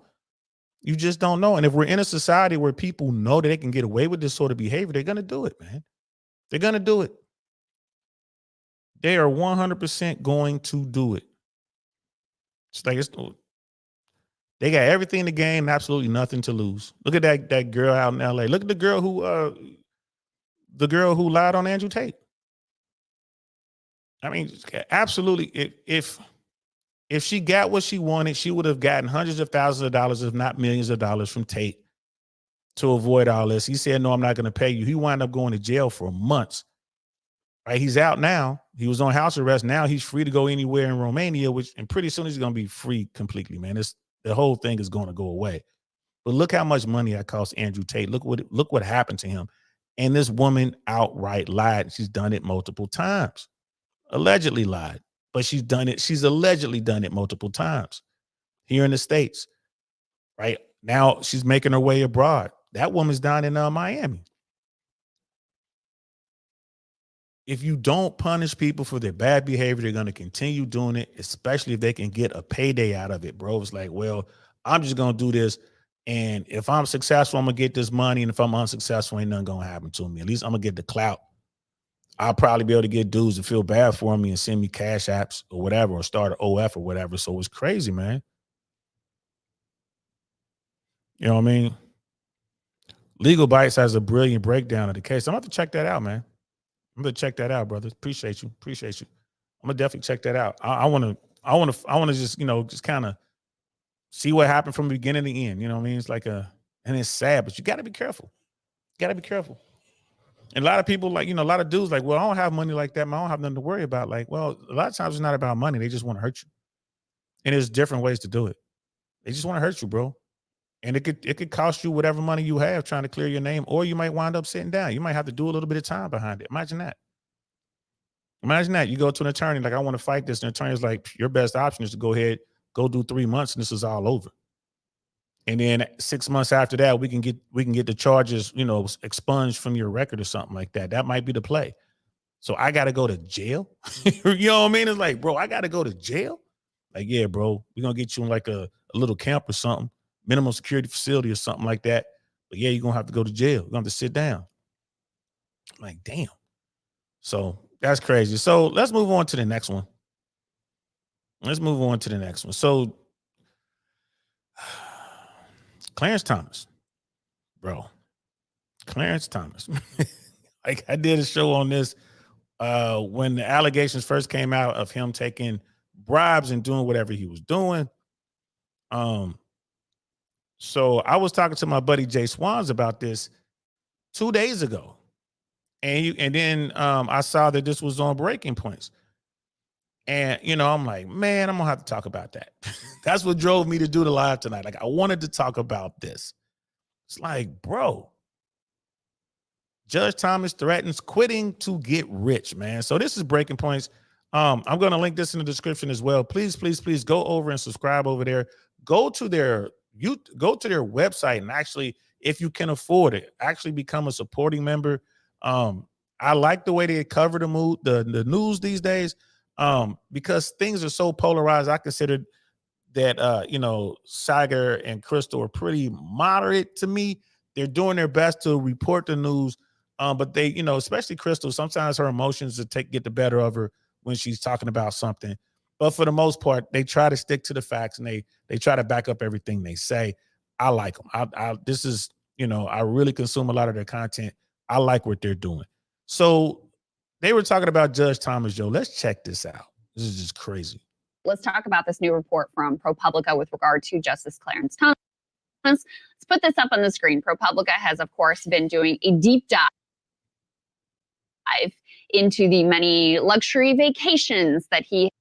You just don't know. And if we're in a society where people know that they can get away with this sort of behavior, they're going to do it, man. They're going to do it. They are 100% going to do it. It's like they got everything to gain, absolutely nothing to lose. Look at that girl out in LA. Look at the girl who lied on Andrew Tate. I mean, absolutely. If she got what she wanted, she would have gotten hundreds of thousands of dollars, if not millions of dollars, from Tate to avoid all this. He said, no, I'm not going to pay you. He wound up going to jail for months. Right? He's out now. He was on house arrest. Now he's free to go anywhere in Romania, and pretty soon he's going to be free completely, man. The whole thing is going to go away. But look how much money that cost Andrew Tate. Look what happened to him. And this woman outright lied. She's done it multiple times. Allegedly lied. But she's done it. She's allegedly done it multiple times here in the States. Right now, she's making her way abroad. That woman's down in Miami. If you don't punish people for their bad behavior, they're going to continue doing it, especially if they can get a payday out of it, bro. It's like, well, I'm just going to do this. And if I'm successful, I'm going to get this money. And if I'm unsuccessful, ain't nothing going to happen to me. At least I'm going to get the clout. I'll probably be able to get dudes to feel bad for me and send me cash apps or whatever, or start an OF or whatever. So it's crazy, man. You know what I mean? Legal Bites has a brilliant breakdown of the case. I'm going to have to check that out, man. I'm going to check that out, brother. Appreciate you. I'm going to definitely check that out. I want to just, just kind of see what happened from the beginning to the end. You know what I mean? It's like and it's sad, but you got to be careful. And a lot of people, like, a lot of dudes like, well, I don't have money like that, man. I don't have nothing to worry about. Like, well, a lot of times it's not about money. They just want to hurt you. And there's different ways to do it. They just want to hurt you, bro. And it could cost you whatever money you have trying to clear your name, or you might wind up sitting down. You might have to do a little bit of time behind it. Imagine that. You go to an attorney, like, I want to fight this. And the attorney's like, your best option is to go ahead, go do 3 months, and this is all over. And then 6 months after that, we can get the charges, expunged from your record or something like that. That might be the play. So I got to go to jail. You know what I mean? It's like, bro, I got to go to jail. Like, yeah, bro, we're going to get you in like a little camp or something, minimum security facility or something like that. But yeah, you're going to have to go to jail. You're going to have to sit down. I'm like, damn. So that's crazy. So let's move on to the next one. So Clarence Thomas, bro. Clarence Thomas. Like, I did a show on this when the allegations first came out of him taking bribes and doing whatever he was doing. So I was talking to my buddy Jay Swans about this 2 days ago. And then I saw that this was on Breaking Points. And, I'm like, man, I'm going to have to talk about that. That's what drove me to do the live tonight. Like, I wanted to talk about this. It's like, bro, Judge Thomas threatens quitting to get rich, man. So this is Breaking Points. I'm going to link this in the description as well. Please, please, please go over and subscribe over there. Go to their website, and actually, if you can afford it, actually become a supporting member. I like the way they cover the news these days, because things are so polarized. I consider that Sagar and Crystal are pretty moderate to me. They're doing their best to report the news, but they, especially Crystal, sometimes her emotions get the better of her when she's talking about something. But for the most part, they try to stick to the facts, and they try to back up everything they say. I like them. I really consume a lot of their content. I like what they're doing. So they were talking about Judge Thomas, Joe. Let's check this out. This is just crazy. Let's talk about this new report from ProPublica with regard to Justice Clarence Thomas. Let's put this up on the screen. ProPublica has, of course, been doing a deep dive into the many luxury vacations that he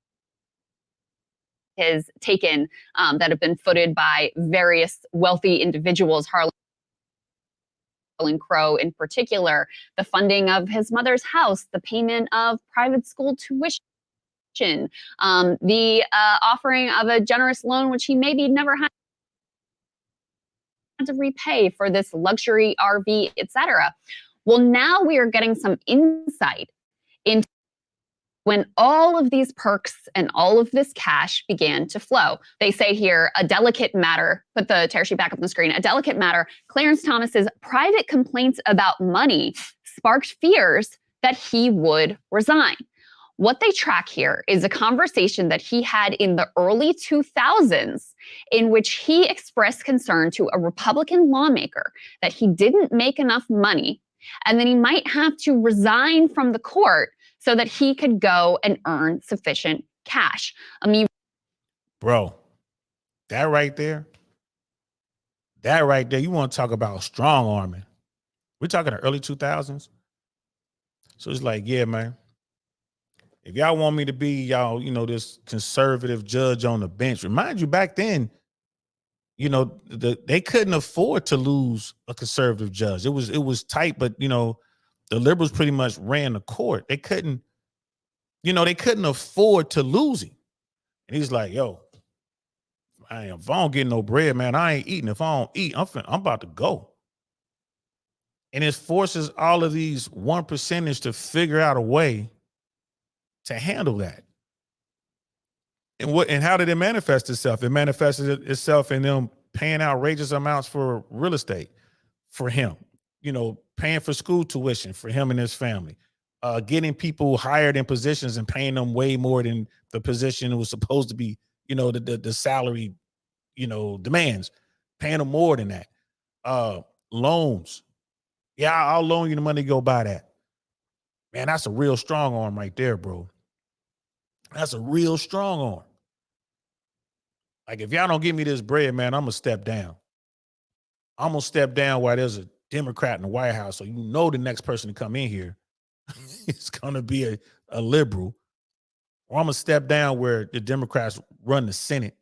has taken that have been footed by various wealthy individuals, Harlan Crow in particular, the funding of his mother's house, the payment of private school tuition, the offering of a generous loan, which he maybe never had to repay for this luxury RV, etc. Well, now we are getting some insight into when all of these perks and all of this cash began to flow. They say here, a delicate matter, put the tear sheet back up on the screen, a delicate matter, Clarence Thomas's private complaints about money sparked fears that he would resign. What they track here is a conversation that he had in the early 2000s in which he expressed concern to a Republican lawmaker that he didn't make enough money and then he might have to resign from the court so that he could go and earn sufficient cash. Bro, that right there, you want to talk about strong arming. We're talking the early 2000s. So it's like, yeah, man, if y'all want me to be y'all, this conservative judge on the bench, remind you back then, they couldn't afford to lose a conservative judge. It was tight, but the liberals pretty much ran the court. They couldn't afford to lose him. And he's like, yo, if I don't get no bread, man, I ain't eating. If I don't eat, I'm about to go. And it forces all of these 1%ers to figure out a way to handle that. And how did it manifest itself? It manifested itself in them paying outrageous amounts for real estate for him, paying for school tuition for him and his family, getting people hired in positions and paying them way more than the position was supposed to be, the salary, demands, paying them more than that. Loans. Yeah, I'll loan you the money to go buy that. Man, that's a real strong arm right there, bro. That's a real strong arm. Like, if y'all don't give me this bread, man, I'm going to step down. I'm going to step down while there's a Democrat in the White House. So the next person to come in here is going to be a liberal. Or I'm going to step down where the Democrats run the Senate.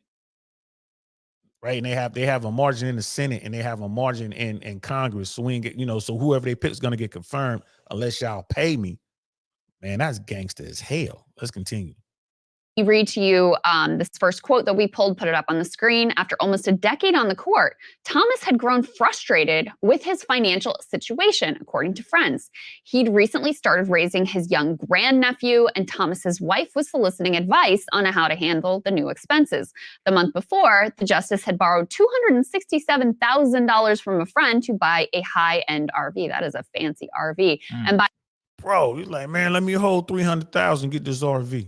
Right? And they have a margin in the Senate and they have a margin in Congress. So we ain't get, so whoever they pick is going to get confirmed unless y'all pay me. Man, that's gangster as hell. Let's continue. Read to you this first quote that we pulled, put it up on the screen. After almost a decade on the court, Thomas had grown frustrated with his financial situation, according to friends. He'd recently started raising his young grandnephew, and Thomas's wife was soliciting advice on how to handle the new expenses. The month before, the justice had borrowed $267,000 from a friend to buy a high-end RV. That is a fancy RV. And bro, he's like, man, let me hold $300,000, get this RV.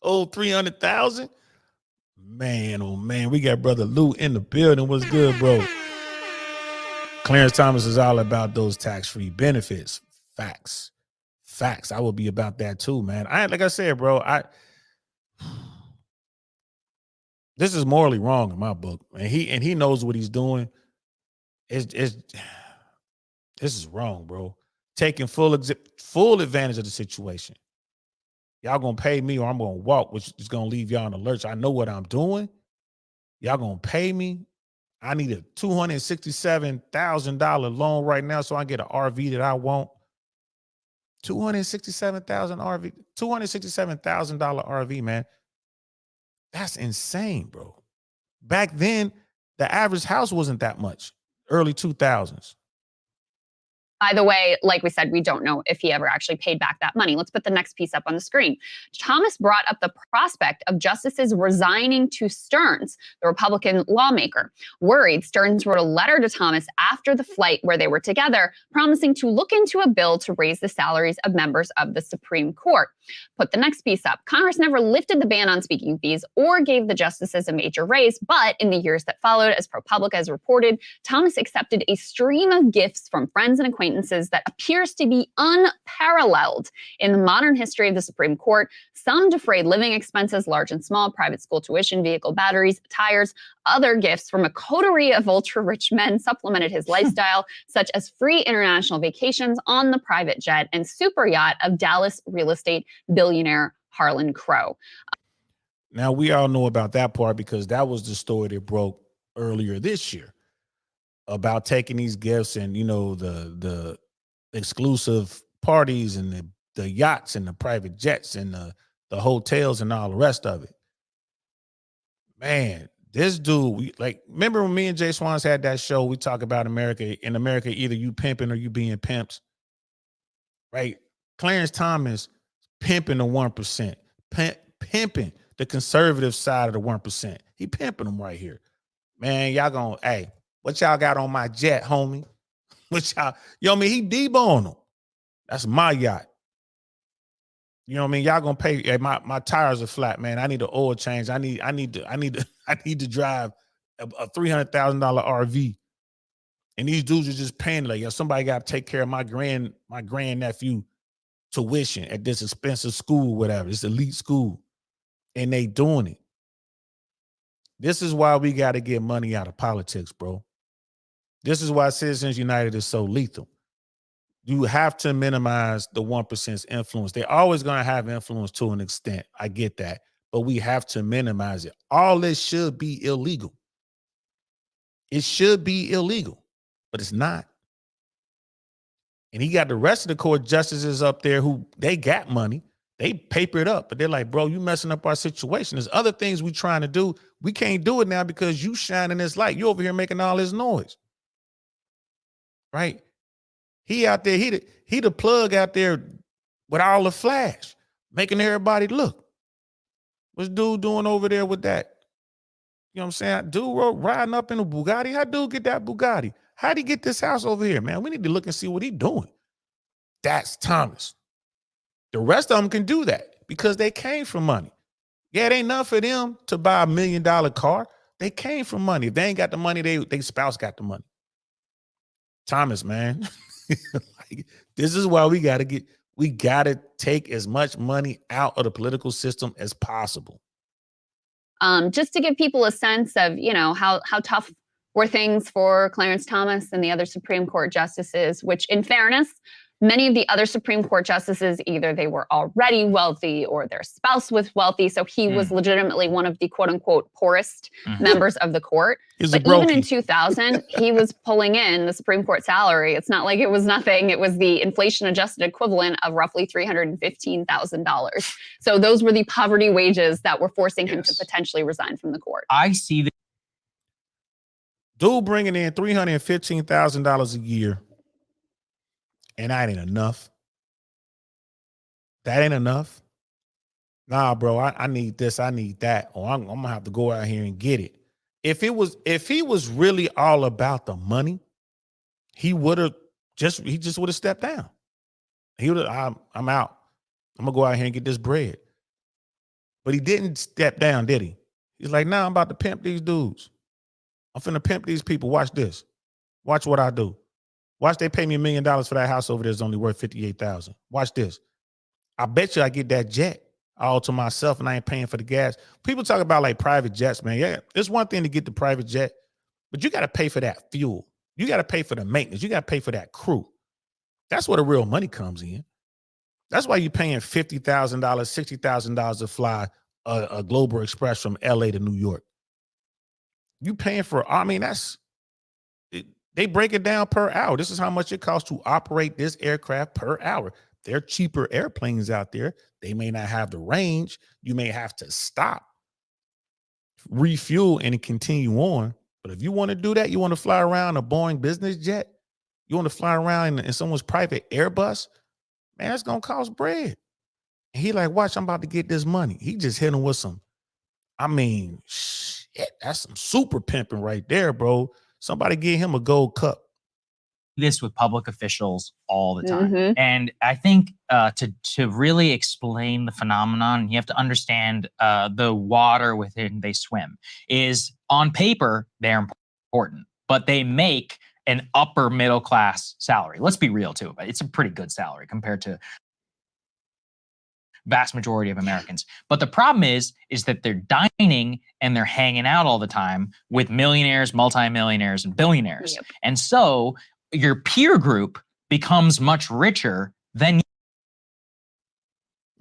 Oh, 300,000? Man, oh man, we got brother Lou in the building. What's good, bro? Clarence Thomas is all about those tax-free benefits. Facts. I would be about that too, man. Like I said, bro, this is morally wrong in my book. And he knows what he's doing. This is wrong, bro. Taking full advantage of the situation. Y'all gonna pay me or I'm gonna walk, which is gonna leave y'all in the lurch. I know what I'm doing. Y'all gonna pay me. I need a $267,000 loan right now so I can get an RV that I want. $267,000 RV, man. That's insane, bro. Back then, the average house wasn't that much. Early 2000s. By the way, like we said, we don't know if he ever actually paid back that money. Let's put the next piece up on the screen. Thomas brought up the prospect of justices resigning to Stearns, the Republican lawmaker. Worried, Stearns wrote a letter to Thomas after the flight where they were together, promising to look into a bill to raise the salaries of members of the Supreme Court. Put the next piece up. Congress never lifted the ban on speaking fees or gave the justices a major raise, but in the years that followed, as ProPublica has reported, Thomas accepted a stream of gifts from friends and acquaintances acquaintances that appears to be unparalleled in the modern history of the Supreme Court. Some defrayed living expenses, large and small, private school tuition, vehicle batteries, tires, other gifts from a coterie of ultra-rich men supplemented his lifestyle, such as free international vacations on the private jet and super yacht of Dallas real estate billionaire Harlan Crow. Now, we all know about that part because that was the story that broke earlier this year about taking these gifts and, you know, the exclusive parties and the yachts and the private jets and the hotels and all the rest of it. Man, this dude, remember when me and Jay Swans had that show, we talk about America. In America, either you pimping or you being pimped, right? Clarence Thomas pimping the 1%, pimping the conservative side of the 1%. He pimping them right here. Man, y'all gonna, hey, what y'all got on my jet, homie? What y'all, you know what I mean? He deboning them. That's my yacht. You know what I mean? Y'all gonna pay. Hey, my tires are flat, man. I need an oil change. I need to drive a $300,000 RV. And these dudes are just paying like, yo, somebody got to take care of my grandnephew tuition at this expensive school, whatever. This elite school. And they doing it. This is why we got to get money out of politics, bro. This is why Citizens United is so lethal. You have to minimize the 1%'s influence. They're always going to have influence to an extent. I get that. But we have to minimize it. All this should be illegal. It should be illegal, but it's not. And he got the rest of the court justices up there who they got money. They paper it up, but they're like, bro, you messing up our situation. There's other things we trying to do. We can't do it now because you shining this light. You over here making all this noise. Right? He out there, he the plug out there with all the flash, making everybody look. What's dude doing over there with that? You know what I'm saying? Dude riding up in a Bugatti. How dude get that Bugatti? How'd he get this house over here, man? We need to look and see what he doing. That's Thomas. The rest of them can do that because they came from money. Yeah, it ain't enough for them to buy $1 million car. They came from money. If they ain't got the money, they spouse got the money. Thomas, man. Like, this is why we got to take as much money out of the political system as possible. Just to give people a sense of, you know, how tough were things for Clarence Thomas and the other Supreme Court justices, which in fairness, many of the other Supreme Court justices, either they were already wealthy or their spouse was wealthy. So he was legitimately one of the quote unquote poorest members of the court. But even in 2000, he was pulling in the Supreme Court salary. It's not like it was nothing. It was the inflation adjusted equivalent of roughly $315,000. So those were the poverty wages that were forcing him to potentially resign from the court. I see that. Dude bringing in $315,000 a year. And that ain't enough. That ain't enough. Nah, bro, I need this, I need that. Or I'm gonna have to go out here and get it. If he was really all about the money, he just would have stepped down. He would have, I'm out. I'm gonna go out here and get this bread. But he didn't step down, did he? He's like, nah, I'm about to pimp these dudes. I'm finna pimp these people. Watch this. Watch what I do. Watch, they pay me $1 million for that house over there that's only worth $58,000. Watch this. I bet you I get that jet all to myself and I ain't paying for the gas. People talk about like private jets, man. Yeah, it's one thing to get the private jet, but you got to pay for that fuel. You got to pay for the maintenance. You got to pay for that crew. That's where the real money comes in. That's why you're paying $50,000, $60,000 to fly a Global Express from LA to New York. You paying for, I mean, they break it down per hour. This is how much it costs to operate this aircraft per hour. There are cheaper airplanes out there. They may not have the range. You may have to stop, refuel, and continue on. But if you want to do that, you want to fly around a Boeing business jet, you want to fly around in someone's private Airbus, man, that's going to cost bread. And he like, watch, I'm about to get this money. He just hit him with some, I mean, shit, that's some super pimping right there, bro. Somebody give him a gold cup. This with public officials all the time. And I think to really explain the phenomenon, you have to understand the water within they swim. Is on paper, they're important, but they make an upper middle class salary. Let's be real too. It's a pretty good salary compared to vast majority of Americans. But the problem is that they're dining and they're hanging out all the time with millionaires, multimillionaires, and billionaires. Yep. And so your peer group becomes much richer than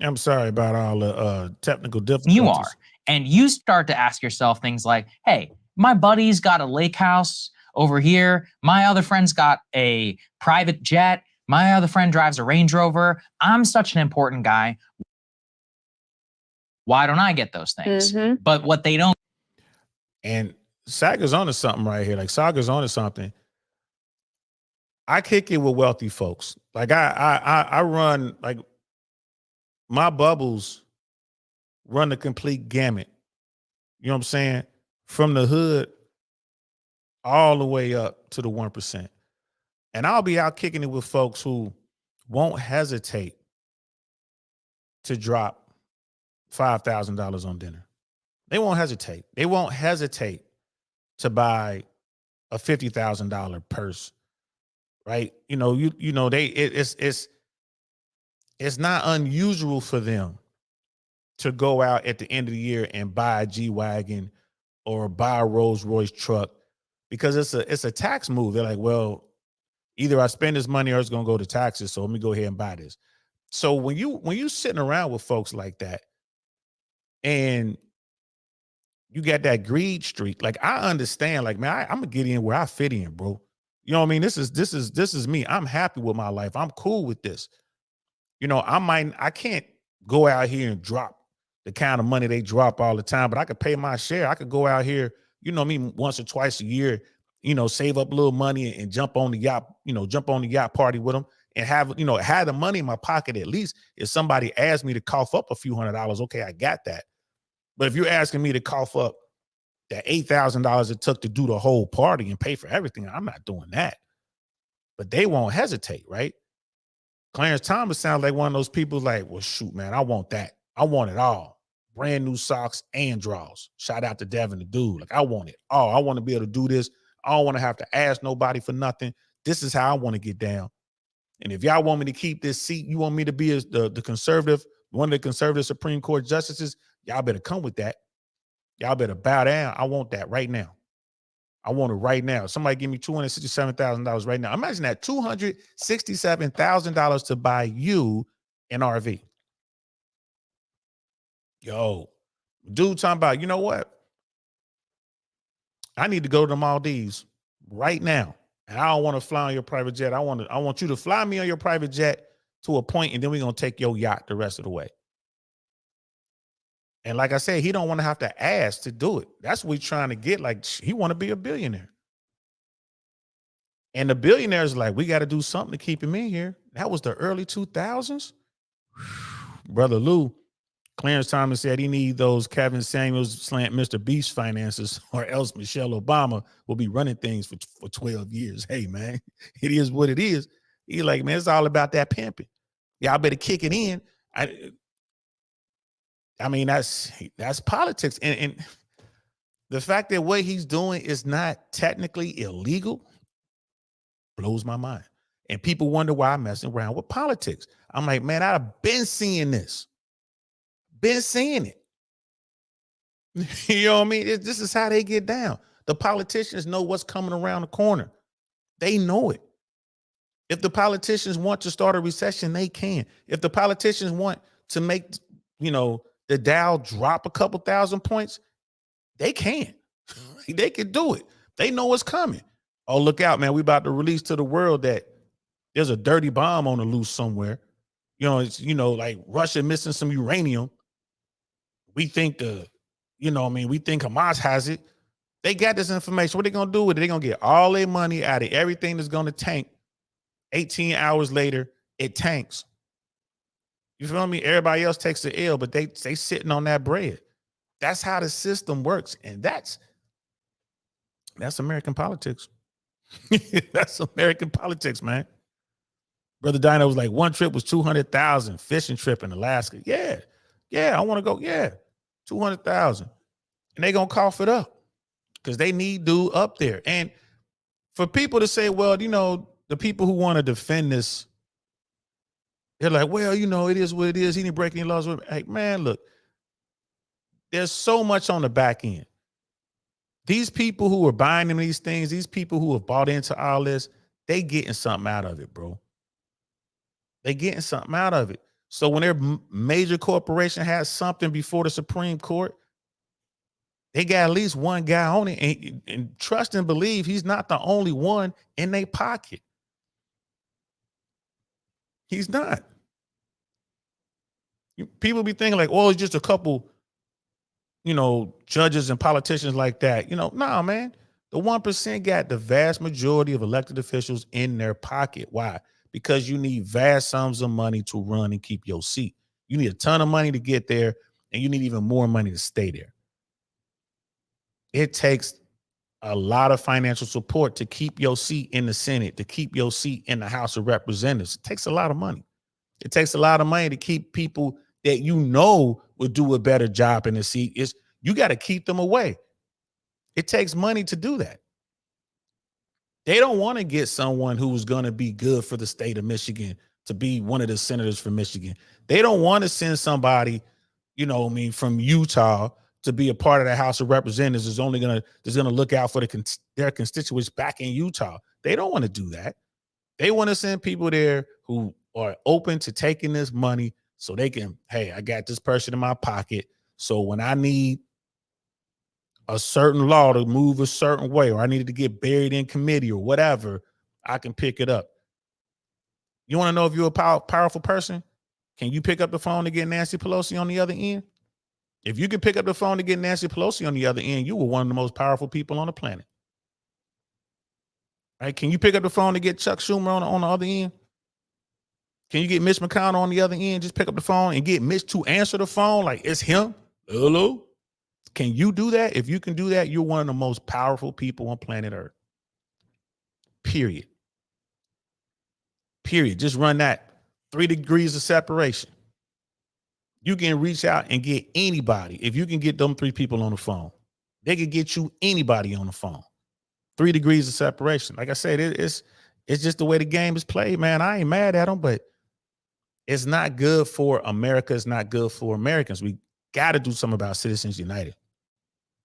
I'm sorry about all the technical difficulties. you are. And you start to ask yourself things like, hey, my buddy's got a lake house over here. My other friend's got a private jet. My other friend drives a Range Rover. I'm such an important guy. Why don't I get those things? Mhm. But what they don't. And Saga's onto something right here. Like Saga's onto something. I kick it with wealthy folks. Like I run, like my bubbles run the complete gamut. You know what I'm saying? From the hood all the way up to the 1%. And I'll be out kicking it with folks who won't hesitate to drop $5,000 on dinner. They won't hesitate. They won't hesitate to buy a $50,000 purse, right? You know, it's not unusual for them to go out at the end of the year and buy a G-Wagon or buy a Rolls Royce truck because it's a tax move. They're like, well, either I spend this money or it's gonna go to taxes, so let me go ahead and buy this. So when you sitting around with folks like that, and you got that greed streak, like I understand, like man, I'm gonna get in where I fit in, bro. You know what I mean? This is me. I'm happy with my life. I'm cool with this. You know, I can't go out here and drop the kind of money they drop all the time, but I could pay my share. I could go out here, you know what I mean, once or twice a year, you know, save up a little money and jump on the yacht party with them and have the money in my pocket at least. If somebody asked me to cough up a few $100s, okay, I got that. But if you're asking me to cough up that $8,000 it took to do the whole party and pay for everything, I'm not doing that. But they won't hesitate, right? Clarence Thomas sounds like one of those people like, well, shoot, man, I want that. I want it all. Brand new socks and drawers. Shout out to Devin, the dude. Like, I want it all. I want to be able to do this. I don't want to have to ask nobody for nothing. This is how I want to get down. And if y'all want me to keep this seat, you want me to be the conservative, one of the conservative Supreme Court justices, y'all better come with that. Y'all better bow down. I want that right now. I want it right now. Somebody give me $267,000 right now. Imagine that, $267,000 to buy you an RV. Yo, dude talking about, you know what? I need to go to the Maldives right now. And I don't want to fly on your private jet. I want you to fly me on your private jet to a point, and then we're going to take your yacht the rest of the way. And like I said, he don't want to have to ask to do it. That's what he's trying to get. Like, he want to be a billionaire. And the billionaires are like, we got to do something to keep him in here. That was the early 2000s. Brother Lou, Clarence Thomas said he need those Kevin Samuels slant Mr. Beast finances, or else Michelle Obama will be running things for 12 years. Hey, man, it is what it is. He's like, man, it's all about that pimping. Y'all better kick it in. I mean, that's politics. And the fact that what he's doing is not technically illegal blows my mind. And people wonder why I'm messing around with politics. I'm like, man, I've been seeing this. Been seeing it. You know what I mean? This is how they get down. The politicians know what's coming around the corner. They know it. If the politicians want to start a recession, they can. If the politicians want to make, the Dow drop a couple thousand points, they can. They can do it. They know what's coming. Oh, look out, man. We about to release to the world that there's a dirty bomb on the loose somewhere. It's, like Russia missing some uranium. We think we think Hamas has it. They got this information. What they going to do with it? They're going to get all their money out of everything that's going to tank. 18 hours later, it tanks. You feel me? Everybody else takes the L, but they sitting on that bread. That's how the system works. And that's American politics. That's American politics, man. Brother Dino was like, one trip was 200,000, fishing trip in Alaska. Yeah, I want to go. Yeah, 200,000. And they going to cough it up because they need dude up there. And for people to say, well, you know, the people who want to defend this, they're like, well, you know, it is what it is. He didn't break any laws. Hey, man, look, there's so much on the back end. These people who are buying them these things, these people who have bought into all this, they getting something out of it, bro. They getting something out of it. So when their major corporation has something before the Supreme Court, they got at least one guy on it, and trust and believe he's not the only one in their pocket. He's not. People be thinking like, oh, it's just a couple, you know, judges and politicians like that. You know, nah, man. The 1% got the vast majority of elected officials in their pocket. Why? Because you need vast sums of money to run and keep your seat. You need a ton of money to get there, and you need even more money to stay there. It takes a lot of financial support to keep your seat in the Senate, to keep your seat in the House of Representatives. It takes a lot of money. It takes a lot of money to keep people that you know would do a better job in the seat. You got to keep them away. It takes money to do that. They don't want to get someone who's going to be good for the state of Michigan to be one of the senators for Michigan. They don't want to send somebody, you know, I mean, from Utah to be a part of the House of Representatives is only going to look out for their constituents back in Utah. They don't want to do that. They want to send people there who are open to taking this money so they can, hey, I got this person in my pocket. So when I need a certain law to move a certain way, or I needed to get buried in committee or whatever, I can pick it up. You want to know if you're a powerful person? Can you pick up the phone to get Nancy Pelosi on the other end? If you can pick up the phone to get Nancy Pelosi on the other end, you were one of the most powerful people on the planet. Right? Can you pick up the phone to get Chuck Schumer on the other end? Can you get Mitch McConnell on the other end? Just pick up the phone and get Mitch to answer the phone like it's him. Hello? Can you do that? If you can do that, you're one of the most powerful people on planet Earth. Period. Period. Just run that 3 degrees of separation. You can reach out and get anybody. If you can get them 3 people on the phone, they could get you anybody on the phone. 3 degrees of separation. Like I said, it's just the way the game is played, man. I ain't mad at them, but it's not good for America. It's not good for Americans. We got to do something about Citizens United.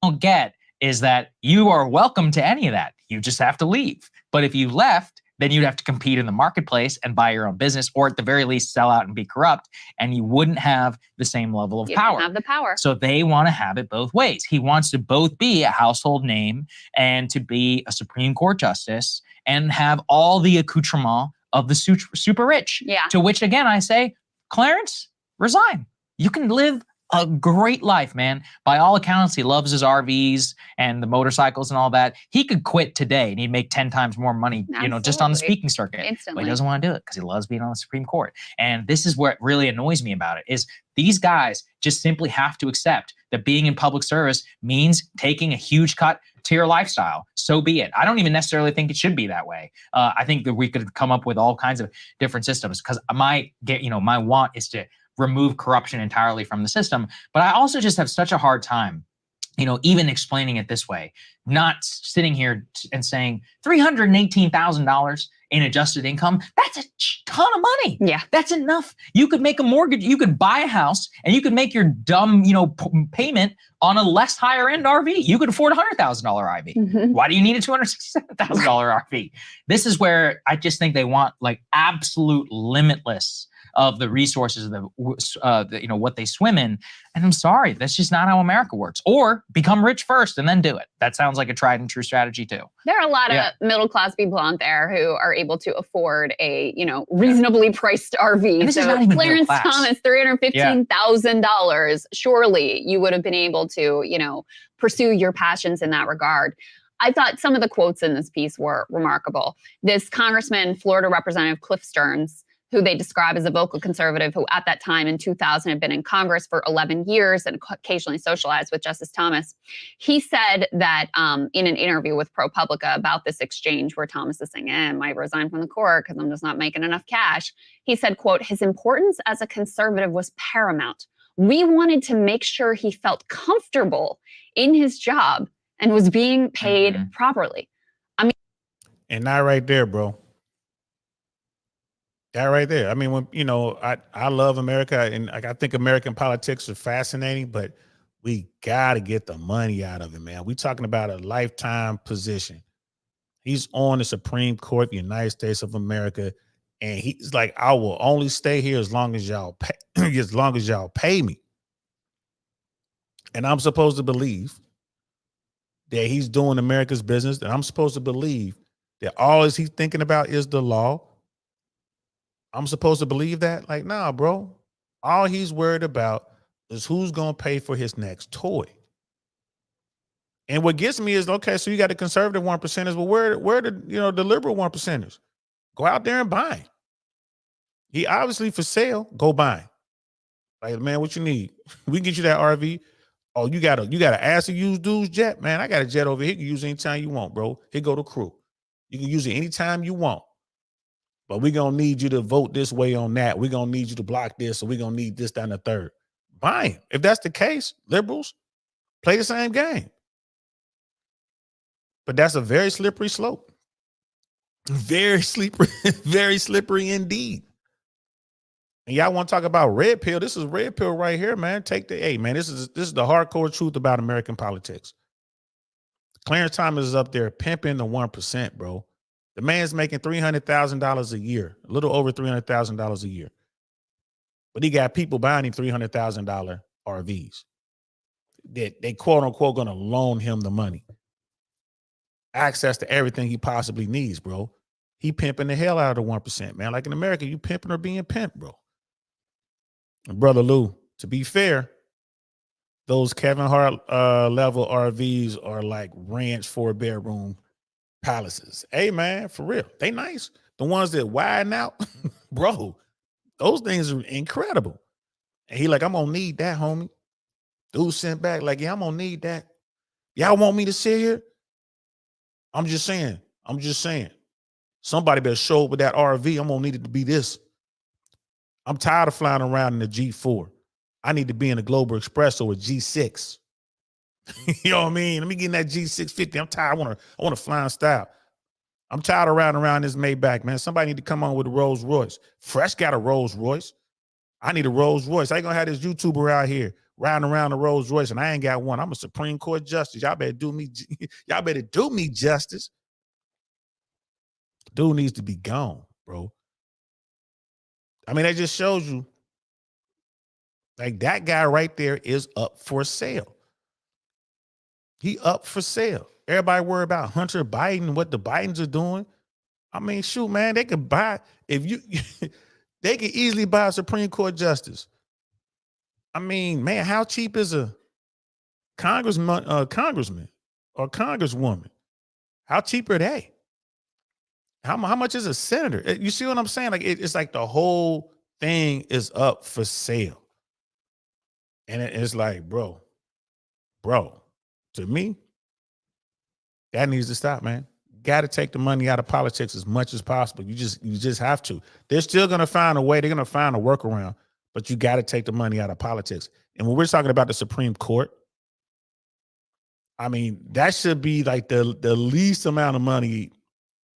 Don't get is that you are welcome to any of that. You just have to leave. But if you left, then you'd have to compete in the marketplace and buy your own business, or at the very least sell out and be corrupt, and you wouldn't have the same level of power. You don't have the power. So they want to have it both ways. He wants to both be a household name and to be a Supreme Court justice and have all the accoutrement of the super rich. Yeah. To which, again, I say, Clarence, resign. You can live a great life, man. By all accounts, he loves his RVs and the motorcycles and all that. He could quit today and he'd make 10 times more money, you know, just on the speaking circuit. Instantly. But he doesn't want to do it because he loves being on the Supreme Court. And this is where it really annoys me about it, is these guys just simply have to accept that being in public service means taking a huge cut to your lifestyle. So be it. I don't even necessarily think it should be that way. I think that we could come up with all kinds of different systems, because my want is to remove corruption entirely from the system. But I also just have such a hard time, even explaining it this way, not sitting here and saying $318,000 in adjusted income. That's a ton of money. Yeah. That's enough. You could make a mortgage, you could buy a house, and you could make your dumb, payment on a less higher end RV. You could afford a $100,000 RV. Mm-hmm. Why do you need a $267,000 RV? This is where I just think they want like absolute limitless of the resources of what they swim in. And I'm sorry, that's just not how America works. Or become rich first and then do it. That sounds like a tried and true strategy too. There are a lot of middle-class people out there who are able to afford a, reasonably priced RV. And this is not even Clarence middle class. Thomas, $315,000. Surely you would have been able to, pursue your passions in that regard. I thought some of the quotes in this piece were remarkable. This Congressman, Florida Representative Cliff Stearns, who they describe as a vocal conservative, who at that time in 2000 had been in Congress for 11 years and occasionally socialized with Justice Thomas. He said that in an interview with ProPublica about this exchange where Thomas is saying, I might resign from the court because I'm just not making enough cash. He said, quote, his importance as a conservative was paramount. We wanted to make sure he felt comfortable in his job and was being paid properly. And that right there, bro. That right there. I mean, when I love America, and like I think American politics are fascinating, but we gotta get the money out of it, man. We talking about a lifetime position. He's on the Supreme Court of the United States of America, and he's like, I will only stay here as long as y'all pay, as long as y'all pay me. And I'm supposed to believe that he's doing America's business, and I'm supposed to believe that all is he thinking about is the law. I'm supposed to believe that? Like, nah, bro. All he's worried about is who's gonna pay for his next toy. And what gets me is, okay, so you got the conservative 1%ers, but where the liberal 1%ers? Go out there and buy him. He obviously for sale, go buy him. Like, man, what you need? We can get you that RV. Oh, you got to ask to use dude's jet? Man, I got a jet over here. You can use it anytime you want, bro. Here go the crew. You can use it anytime you want. But we're going to need you to vote this way on that. We're going to need you to block this, or we're going to need this, down the third. Buy him. If that's the case, liberals, play the same game. But that's a very slippery slope. Very slippery, very slippery indeed. And y'all want to talk about red pill? This is red pill right here, man. Hey, man, this is the hardcore truth about American politics. Clarence Thomas is up there pimping the 1%, bro. The man's making $300,000 a year, a little over $300,000 a year. But he got people buying him $300,000 RVs. They quote unquote going to loan him the money. Access to everything he possibly needs, bro. He pimping the hell out of the 1%, man. Like in America, you pimping or being pimped, bro. And Brother Lou, to be fair, those Kevin Hart level RVs are like ranch 4-bedroom palaces. Hey, man, for real. They nice. The ones that widen out, bro, those things are incredible. And he like, I'm going to need that, homie. Dude sent back like, yeah, I'm going to need that. Y'all want me to sit here? I'm just saying. Somebody better show up with that RV. I'm going to need it to be this. I'm tired of flying around in the G4. I need to be in a Global Express or a G6. You know what I mean? Let me get in that G650. I'm tired. I want to fly in style. I'm tired of riding around this Maybach, man. Somebody need to come on with a Rolls Royce. Fresh got a Rolls Royce. I need a Rolls Royce. I ain't gonna have this YouTuber out here riding around a Rolls Royce, and I ain't got one. I'm a Supreme Court justice. Y'all better do me justice. Dude needs to be gone, bro. I mean, that just shows you, like, that guy right there is up for sale. He up for sale. Everybody worry about Hunter Biden, what the Bidens are doing. I mean, shoot, man, they could buy, they could easily buy a Supreme Court justice. I mean, man, how cheap is a congressman or congresswoman? How cheap are they? How much is a senator? You see what I'm saying? Like, it's like the whole thing is up for sale. And it's like, bro, to me, that needs to stop, man. Got to take the money out of politics as much as possible. You just have to. They're still going to find a way. They're going to find a workaround, but you got to take the money out of politics. And when we're talking about the Supreme Court, I mean, that should be like the least amount of money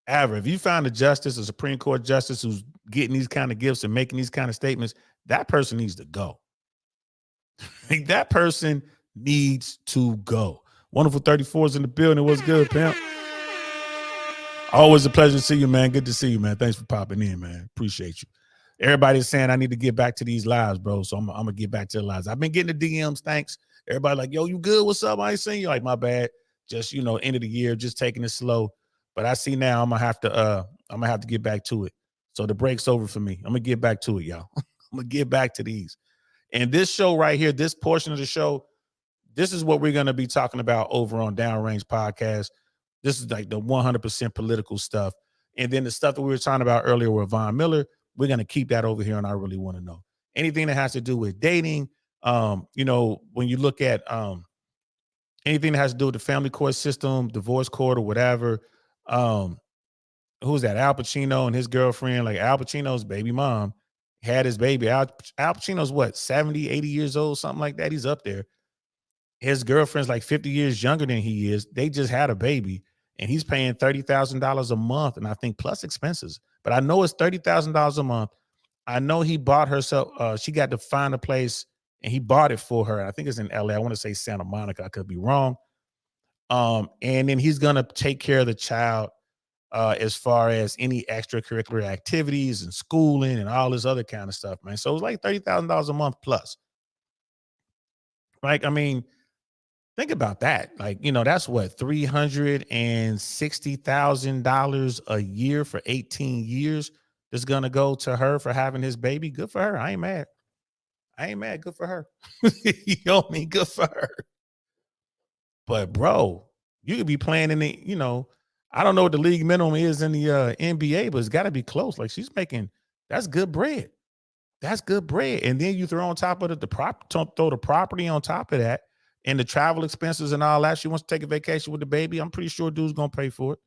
ever. If you find a justice, a Supreme Court justice who's getting these kind of gifts and making these kind of statements, that person needs to go. That person needs to go. Wonderful 34's in the building. What's good, pimp? Always a pleasure to see you, man. Good to see you, man. Thanks for popping in, man. Appreciate you. Everybody's saying I need to get back to these lives, bro. So I'm gonna get back to the lives. I've been getting the DMs. Thanks. Everybody like, yo, you good? What's up? I ain't seen you. Like, my bad. Just, end of the year, just taking it slow. But I see now I'm gonna have to get back to it. So the break's over for me. I'm gonna get back to it, y'all. I'm gonna get back to these. And this show right here, this portion of the show, this is what we're gonna be talking about over on Downrange Podcast. This is like the 100% political stuff. And then the stuff that we were talking about earlier with Von Miller, we're gonna keep that over here, and I really want to know. Anything that has to do with dating, when you look at anything that has to do with the family court system, divorce court, or whatever. Who's that? Al Pacino and his girlfriend. Like, Al Pacino's baby mom had his baby. Al Pacino's what, 70, 80 years old, something like that. He's up there. His girlfriend's like 50 years younger than he is. They just had a baby. and he's paying $30,000 a month, and I think plus expenses. But I know it's $30,000 a month. I know he bought herself. She got to find a place, and he bought it for her. I think it's in LA. I want to say Santa Monica. I could be wrong. And then he's gonna take care of the child as far as any extracurricular activities and schooling and all this other kind of stuff, man. So it's like $30,000 a month plus. Like, I mean, think about that. Like, that's what, $360,000 a year for 18 years is gonna go to her for having his baby. Good for her. I ain't mad. Good for her. You know what I mean? Good for her. But bro, you could be playing in the, I don't know what the league minimum is in the NBA, but it's got to be close. Like she's making, that's good bread. That's good bread. And then you throw on top of it throw the property on top of that and the travel expenses and all that. She wants to take a vacation with the baby. I'm pretty sure dude's gonna pay for it.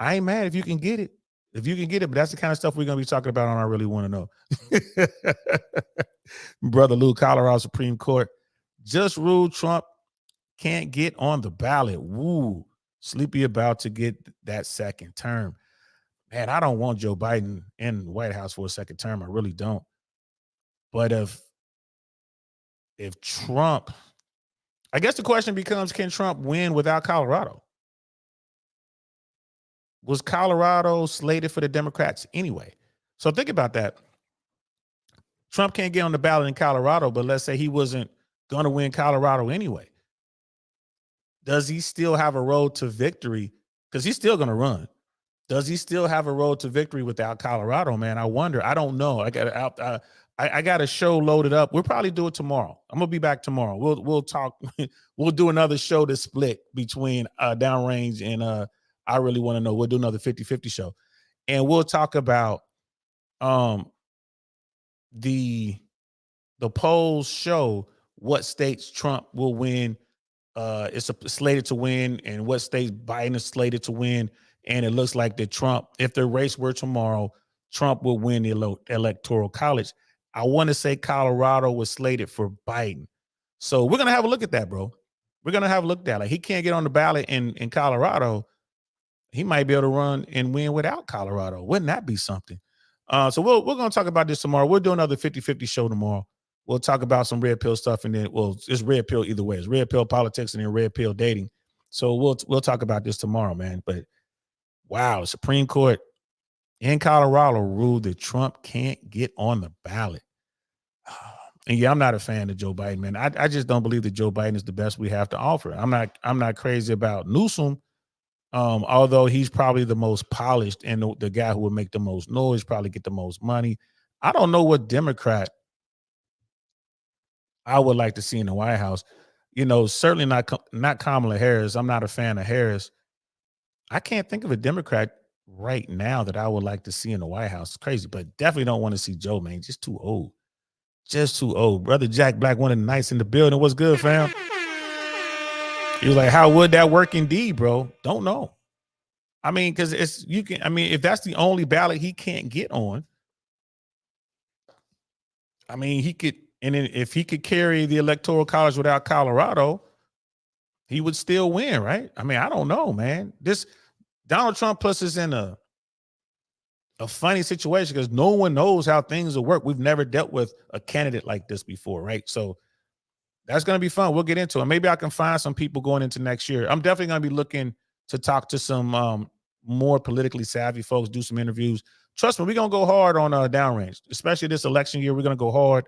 I ain't mad if you can get it. But that's the kind of stuff we're gonna be talking about on I Really Want to Know. Brother Lou, Colorado Supreme Court just ruled Trump can't get on the ballot. Woo. Sleepy about to get that second term. Man, I don't want Joe Biden in the White House for a second term. I really don't. But if Trump, I guess the question becomes, can Trump win without Colorado? Was Colorado slated for the Democrats anyway? So think about that. Trump can't get on the ballot in Colorado, but let's say he wasn't going to win Colorado anyway. Does he still have a road to victory? Because he's still going to run. Does he still have a road to victory without Colorado, man? I wonder. I don't know. I got a show loaded up. We'll probably do it tomorrow. I'm going to be back tomorrow. We'll talk. We'll do another show to split between Downrange and I Really Want to Know. We'll do another 50-50 show. And we'll talk about the polls show what states Trump will win. It's slated to win, and what states Biden is slated to win. And it looks like that Trump, if the race were tomorrow, Trump will win the electoral college. I want to say Colorado was slated for Biden. So we're going to have a look at that, bro. We're going to have a look at that. Like, he can't get on the ballot in Colorado. He might be able to run and win without Colorado. Wouldn't that be something? So we're going to talk about this tomorrow. We'll do another 50-50 show tomorrow. We'll talk about some red pill stuff, and then, well, it's red pill either way. It's red pill politics and then red pill dating. So we'll talk about this tomorrow, man. But wow, Supreme Court in Colorado ruled that Trump can't get on the ballot. And yeah, I'm not a fan of Joe Biden, man. I just don't believe that Joe Biden is the best we have to offer. I'm not crazy about Newsom, although he's probably the most polished and the guy who would make the most noise, probably get the most money. I don't know what Democrat I would like to see in the White House. Certainly not Kamala Harris. I'm not a fan of Harris. I can't think of a Democrat right now that I would like to see in the White House. It's crazy, but definitely don't want to see Joe, man. Just too old. Brother Jack Black, one of the nights in the building. What's good, fam? He was like, how would that work indeed, bro? Don't know. I mean, because if that's the only ballot he can't get on, I mean, he could. And then if he could carry the electoral college without Colorado, he would still win, right? I mean, I don't know, man. This Donald Trump plus is in a funny situation because no one knows how things will work. We've never dealt with a candidate like this before, right? So that's going to be fun. We'll get into it. Maybe I can find some people going into next year. I'm definitely going to be looking to talk to some more politically savvy folks, do some interviews. Trust me, we're going to go hard on Downrange, especially this election year. We're going to go hard.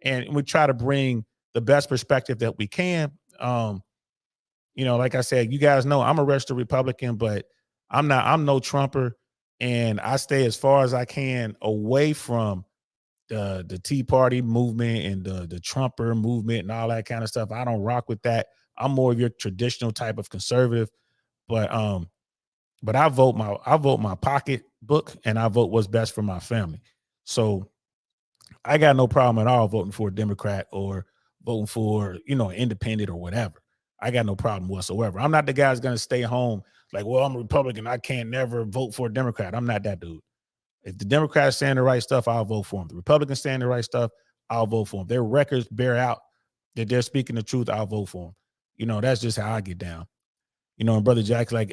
And we try to bring the best perspective that we can. Like I said, you guys know I'm a registered Republican, but I'm no Trumper. And I stay as far as I can away from the Tea Party movement and the Trumper movement and all that kind of stuff. I don't rock with that. I'm more of your traditional type of conservative. But I vote my pocketbook, and I vote what's best for my family. So I got no problem at all voting for a Democrat or voting for, an independent or whatever. I got no problem whatsoever. I'm not the guy that's going to stay home like, well, I'm a Republican. I can't never vote for a Democrat. I'm not that dude. If the Democrats saying the right stuff, I'll vote for them. The Republicans saying the right stuff, I'll vote for them. Their records bear out that they're speaking the truth, I'll vote for them. That's just how I get down. You know, and Brother Jack's like,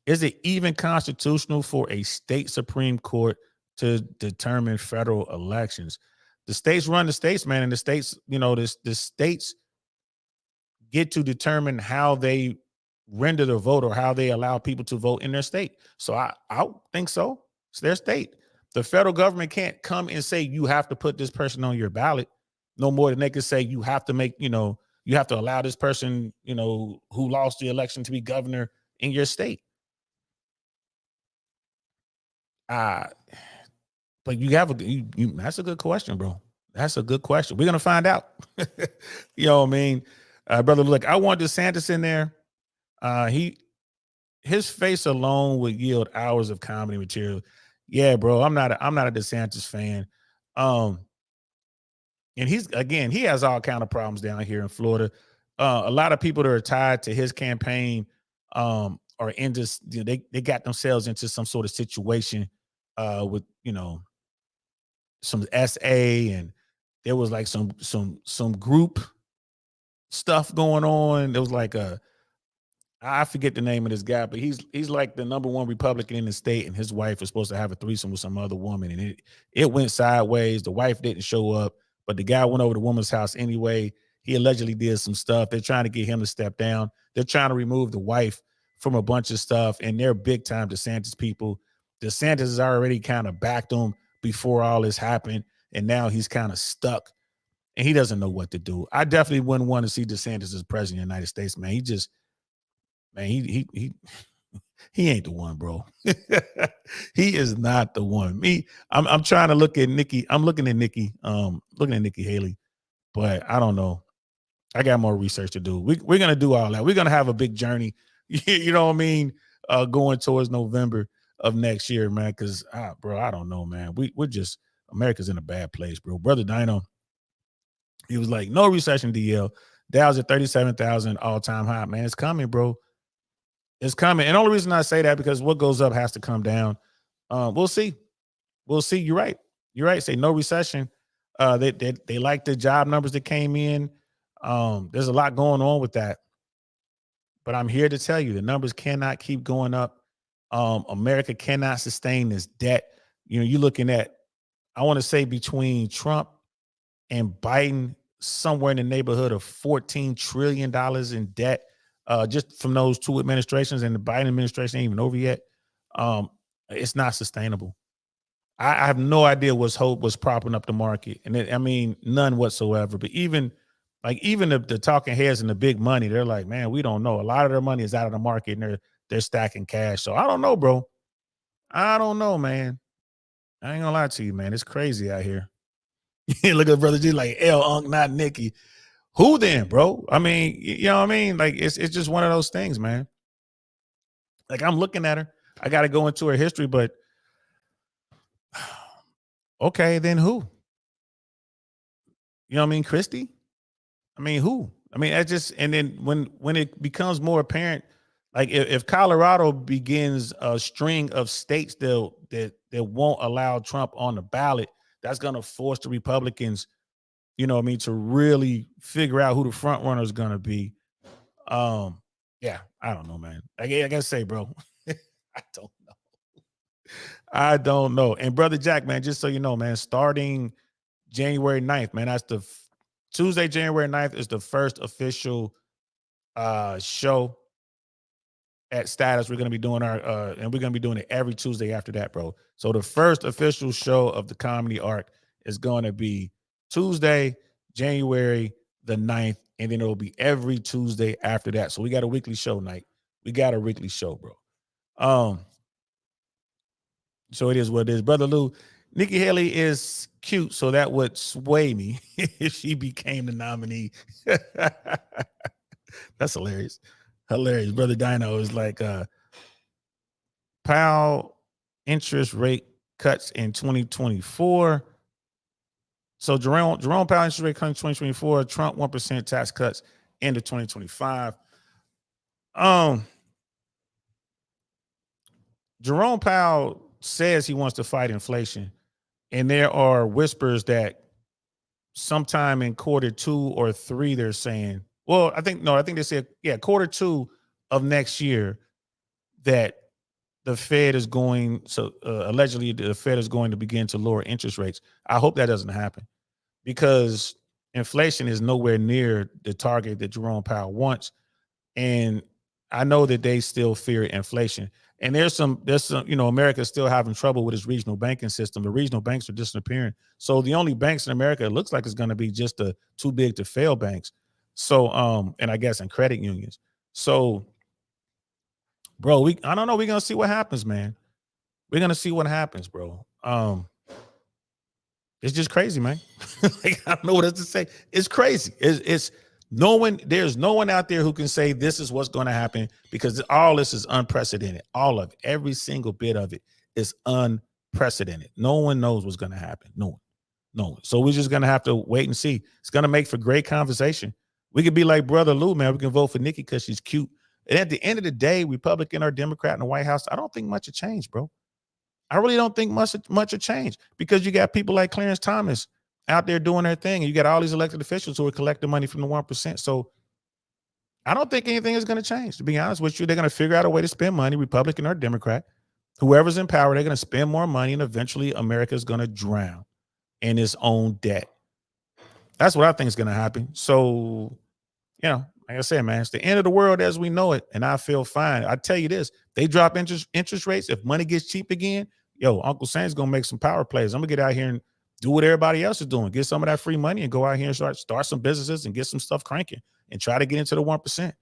is it even constitutional for a state Supreme Court to determine federal elections? The states run the states, man, and the states, you know, the states get to determine how they render the vote or how they allow people to vote in their state. So I think so. It's their state. The federal government can't come and say you have to put this person on your ballot no more than they can say you have to make, you know, you have to allow this person, you know, who lost the election to be governor in your state. But you have that's a good question, bro. That's a good question. We're gonna find out. You know what I mean? Brother, look, I want DeSantis in there. His face alone would yield hours of comedy material. Yeah, bro. I'm not a DeSantis fan. And he has all kind of problems down here in Florida. A lot of people that are tied to his campaign are in this, you know, they got themselves into some sort of situation with, you know, some SA, and there was like some group stuff going on. There was like I forget the name of this guy, but he's like the number one Republican in the state, and his wife was supposed to have a threesome with some other woman, and it went sideways. The wife didn't show up, but the guy went over to the woman's house anyway. He allegedly did some stuff. They're trying to get him to step down. They're trying to remove the wife from a bunch of stuff, and they're big time DeSantis people. DeSantis has already kind of backed him before all this happened, and now he's kind of stuck, and he doesn't know what to do. I definitely wouldn't want to see DeSantis as president of the United States, man. He ain't the one, bro. He is not the one. I'm trying to look at Nikki. I'm looking at Nikki Haley, but I don't know. I got more research to do. We're gonna do all that. We're gonna have a big journey. You know what I mean? Going towards November of next year, man. Because bro, I don't know, man. We're just, America's in a bad place, bro. Brother Dino, he was like, no recession, DL. Dow's at 37,000 all-time high, man. It's coming, bro. It's coming. And the only reason I say that because what goes up has to come down. We'll see. We'll see. You're right. You're right. Say no recession. They like the job numbers that came in. There's a lot going on with that. But I'm here to tell you the numbers cannot keep going up. America cannot sustain this debt. You know, you're looking at, I want to say between Trump and Biden, somewhere in the neighborhood of $14 trillion in debt. Just from those two administrations, and the Biden administration ain't even over yet. It's not sustainable. I have no idea what's propping up the market, and I mean none whatsoever. But even the talking heads and the big money, they're like, man, we don't know. A lot of their money is out of the market, and they're stacking cash. So I don't know, bro. I don't know, man. I ain't gonna lie to you, man. It's crazy out here. Look at Brother G like Unk, not Nikki. Who then, bro? I mean, you know what I mean? Like, it's just one of those things, man. Like, I'm looking at her. I got to go into her history, but okay, then who? You know what I mean? Christie? I mean, who? I mean, that just, and then when it becomes more apparent, like if Colorado begins a string of states that won't allow Trump on the ballot, that's going to force the Republicans, you know what I mean, to really figure out who the front runner is going to be. Yeah, I don't know, man. I gotta say, bro, I don't know. And Brother Jack, man, just so you know, man, starting January 9th, man, that's Tuesday, January 9th is the first official show at Status. We're going to be doing and we're going to be doing it every Tuesday after that, bro. So the first official show of the comedy arc is going to be Tuesday, January the 9th, and then it'll be every Tuesday after that. So we got a weekly show night. We got a weekly show, bro. So it is what it is. Brother Lou, Nikki Haley is cute, so that would sway me if she became the nominee. That's hilarious. Hilarious. Brother Dino is like Powell interest rate cuts in 2024. So Jerome Powell interest rate cuts in 2024, Trump 1% tax cuts into 2025. Jerome Powell says he wants to fight inflation, and there are whispers that sometime in quarter 2 or 3 they're saying, well, I think they said, yeah, quarter 2 of next year that the Fed is going, allegedly the Fed is going to begin to lower interest rates. I hope that doesn't happen, because inflation is nowhere near the target that Jerome Powell wants. And I know that they still fear inflation. And there's some, America's still having trouble with its regional banking system. The regional banks are disappearing. So the only banks in America, it looks like it's going to be just the too big to fail banks. So, and I guess in credit unions. So, bro, I don't know. We're going to see what happens, man. We're going to see what happens, bro. It's just crazy, man. Like, I don't know what else to say. It's crazy. There's no one out there who can say this is what's going to happen, because all this is unprecedented. All of it, every single bit of it is unprecedented. No one knows what's going to happen. No one. So we're just going to have to wait and see. It's going to make for great conversation. We could be like Brother Lou, man. We can vote for Nikki because she's cute. And at the end of the day, Republican or Democrat in the White House, I don't think much will change, bro. I really don't think much will change, because you got people like Clarence Thomas out there doing their thing, and you got all these elected officials who are collecting money from the 1%. So I don't think anything is going to change, to be honest with you. They're going to figure out a way to spend money, Republican or Democrat. Whoever's in power, they're going to spend more money, and eventually America is going to drown in its own debt. That's what I think is going to happen. So, like I said, man, it's the end of the world as we know it, and I feel fine. I tell you this, they drop interest rates. If money gets cheap again, Uncle Sam's going to make some power plays. I'm going to get out here and do what everybody else is doing. Get some of that free money and go out here and start some businesses and get some stuff cranking and try to get into the 1%.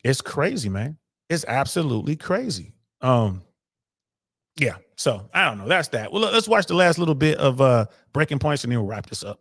It's crazy, man. It's absolutely crazy. Yeah. So I don't know. That's that. Well, let's watch the last little bit of Breaking Points, and then we'll wrap this up.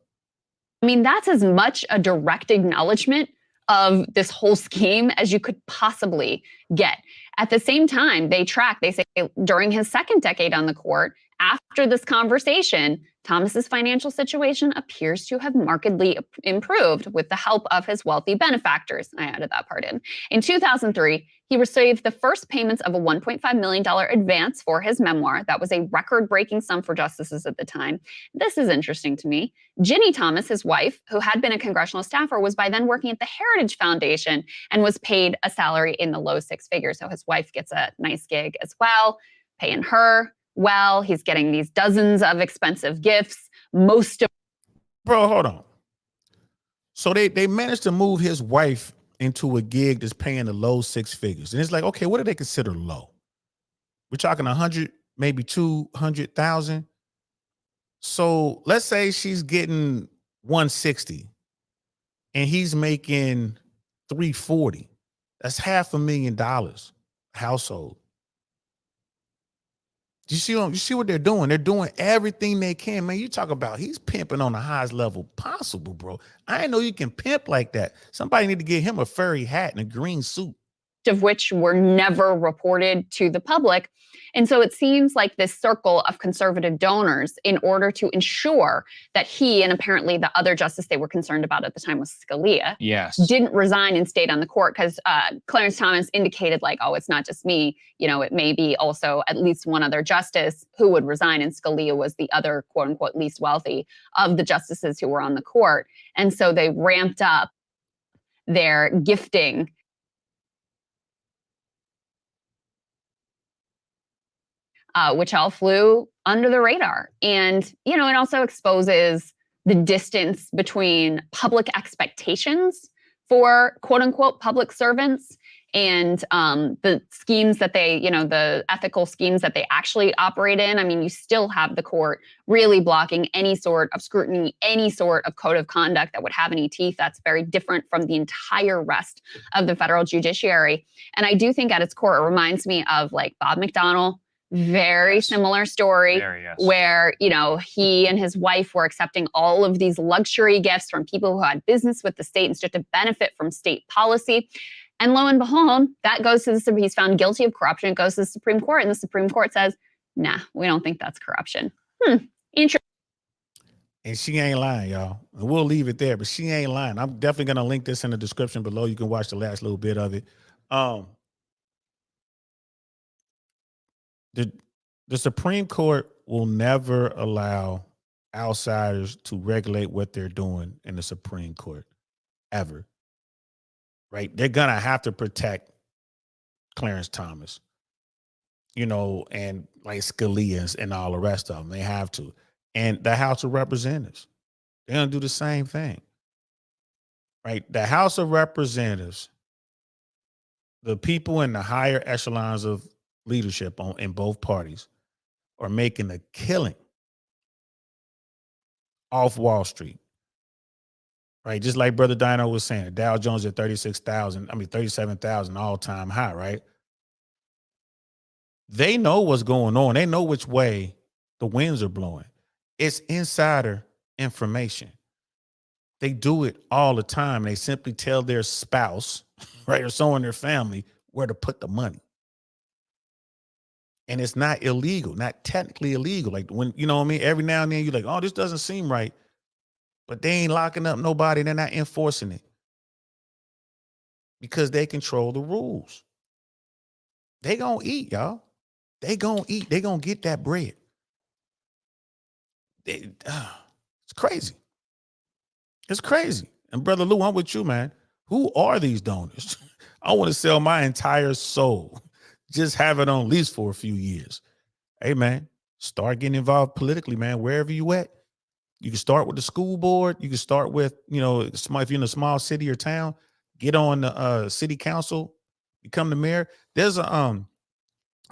I mean, that's as much a direct acknowledgement of this whole scheme as you could possibly get. At the same time, they say during his second decade on the court, after this conversation, Thomas's financial situation appears to have markedly improved with the help of his wealthy benefactors. I added that part in. In 2003, he received the first payments of a $1.5 million advance for his memoir. That was a record-breaking sum for justices at the time. This is interesting to me. Ginny Thomas, his wife, who had been a congressional staffer, was by then working at the Heritage Foundation and was paid a salary in the low six figures. So his wife gets a nice gig as well, paying her well. He's getting these dozens of expensive gifts. Bro, hold on. So they managed to move his wife into a gig that's paying the low six figures. And it's like, okay, what do they consider low? We're talking 100, maybe 200,000. So let's say she's getting 160 and he's making 340. That's $500,000 household. You see what they're doing? They're doing everything they can, man. You talk about he's pimping on the highest level possible, bro. I didn't know you can pimp like that. Somebody need to get him a furry hat and a green suit. Of which were never reported to the public. And so it seems like this circle of conservative donors, in order to ensure that he, and apparently the other justice they were concerned about at the time was Scalia, didn't resign and stayed on the court, because Clarence Thomas indicated like, oh, it's not just me, it may be also at least one other justice who would resign, and Scalia was the other quote unquote least wealthy of the justices who were on the court. And so they ramped up their gifting which all flew under the radar. And, it also exposes the distance between public expectations for quote unquote public servants and the schemes that they, the ethical schemes that they actually operate in. I mean, you still have the court really blocking any sort of scrutiny, any sort of code of conduct that would have any teeth. That's very different from the entire rest of the federal judiciary. And I do think at its core, it reminds me of like Bob McDonnell. Very similar story where, he and his wife were accepting all of these luxury gifts from people who had business with the state and stood to benefit from state policy. And lo and behold, that goes to he's found guilty of corruption. It goes to the Supreme Court, and the Supreme Court says, nah, we don't think that's corruption. Interesting. And she ain't lying, y'all. And we'll leave it there, but she ain't lying. I'm definitely going to link this in the description below. You can watch the last little bit of it. The Supreme Court will never allow outsiders to regulate what they're doing in the Supreme Court, ever. Right? They're going to have to protect Clarence Thomas, you know, and like Scalia and all the rest of them. They have to. And the House of Representatives, they're going to do the same thing, right? The House of Representatives, the people in the higher echelons of leadership in both parties are making a killing off Wall Street, right? Just like Brother Dino was saying, Dow Jones at 37,000 all-time high, right? They know what's going on. They know which way the winds are blowing. It's insider information. They do it all the time. They simply tell their spouse, right, or someone in their family where to put the money. And it's not illegal, not technically illegal. Like when, you know what I mean? Every now and then you're like, oh, this doesn't seem right. But they ain't locking up nobody. They're not enforcing it because they control the rules. They gonna eat, y'all. They gonna eat. They gonna get that bread. It's crazy. It's crazy. And Brother Lou, I'm with you, man. Who are these donors? I want to sell my entire soul. Just have it on lease for a few years. Hey, man, start getting involved politically, man, wherever you at. You can start with the school board. You can start with, you know, if you're in a small city or town, get on the city council, become the mayor. There's a,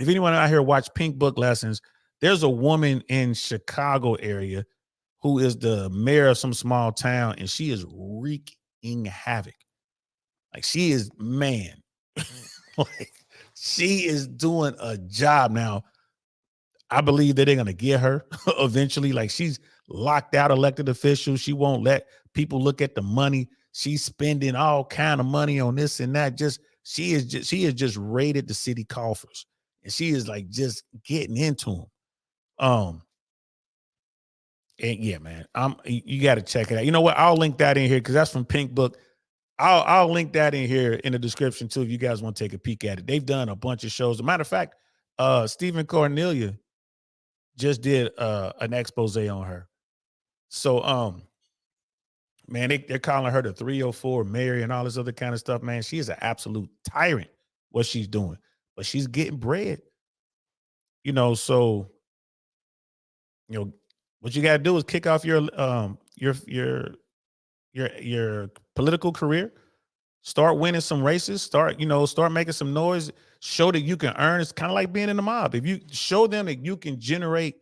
if anyone out here watch Pink Book Lessons, there's a woman in Chicago area who is the mayor of some small town, and she is wreaking havoc. Like she is, man, like she is doing a job now. I believe that they're going to get her eventually. Like she's locked out elected officials. She won't let people look at the money. She's spending all kind of money on this and that. She has just raided the city coffers, and she is like just getting into them. And yeah, man, you got to check it out. You know what? I'll link that in here because that's from Pink Book. I'll link that in here in the description too if you guys want to take a peek at it. They've done a bunch of shows. As a matter of fact, Stephen Cornelia just did an expose on her. So man, they're calling her the 304 Mary and all this other kind of stuff. Man, she is an absolute tyrant what she's doing, but she's getting bread. You know, so you know what you got to do is kick off your political career. Start winning some races. Start making some noise. Show that you can earn. It's kind of like being in the mob. If you show them that you can generate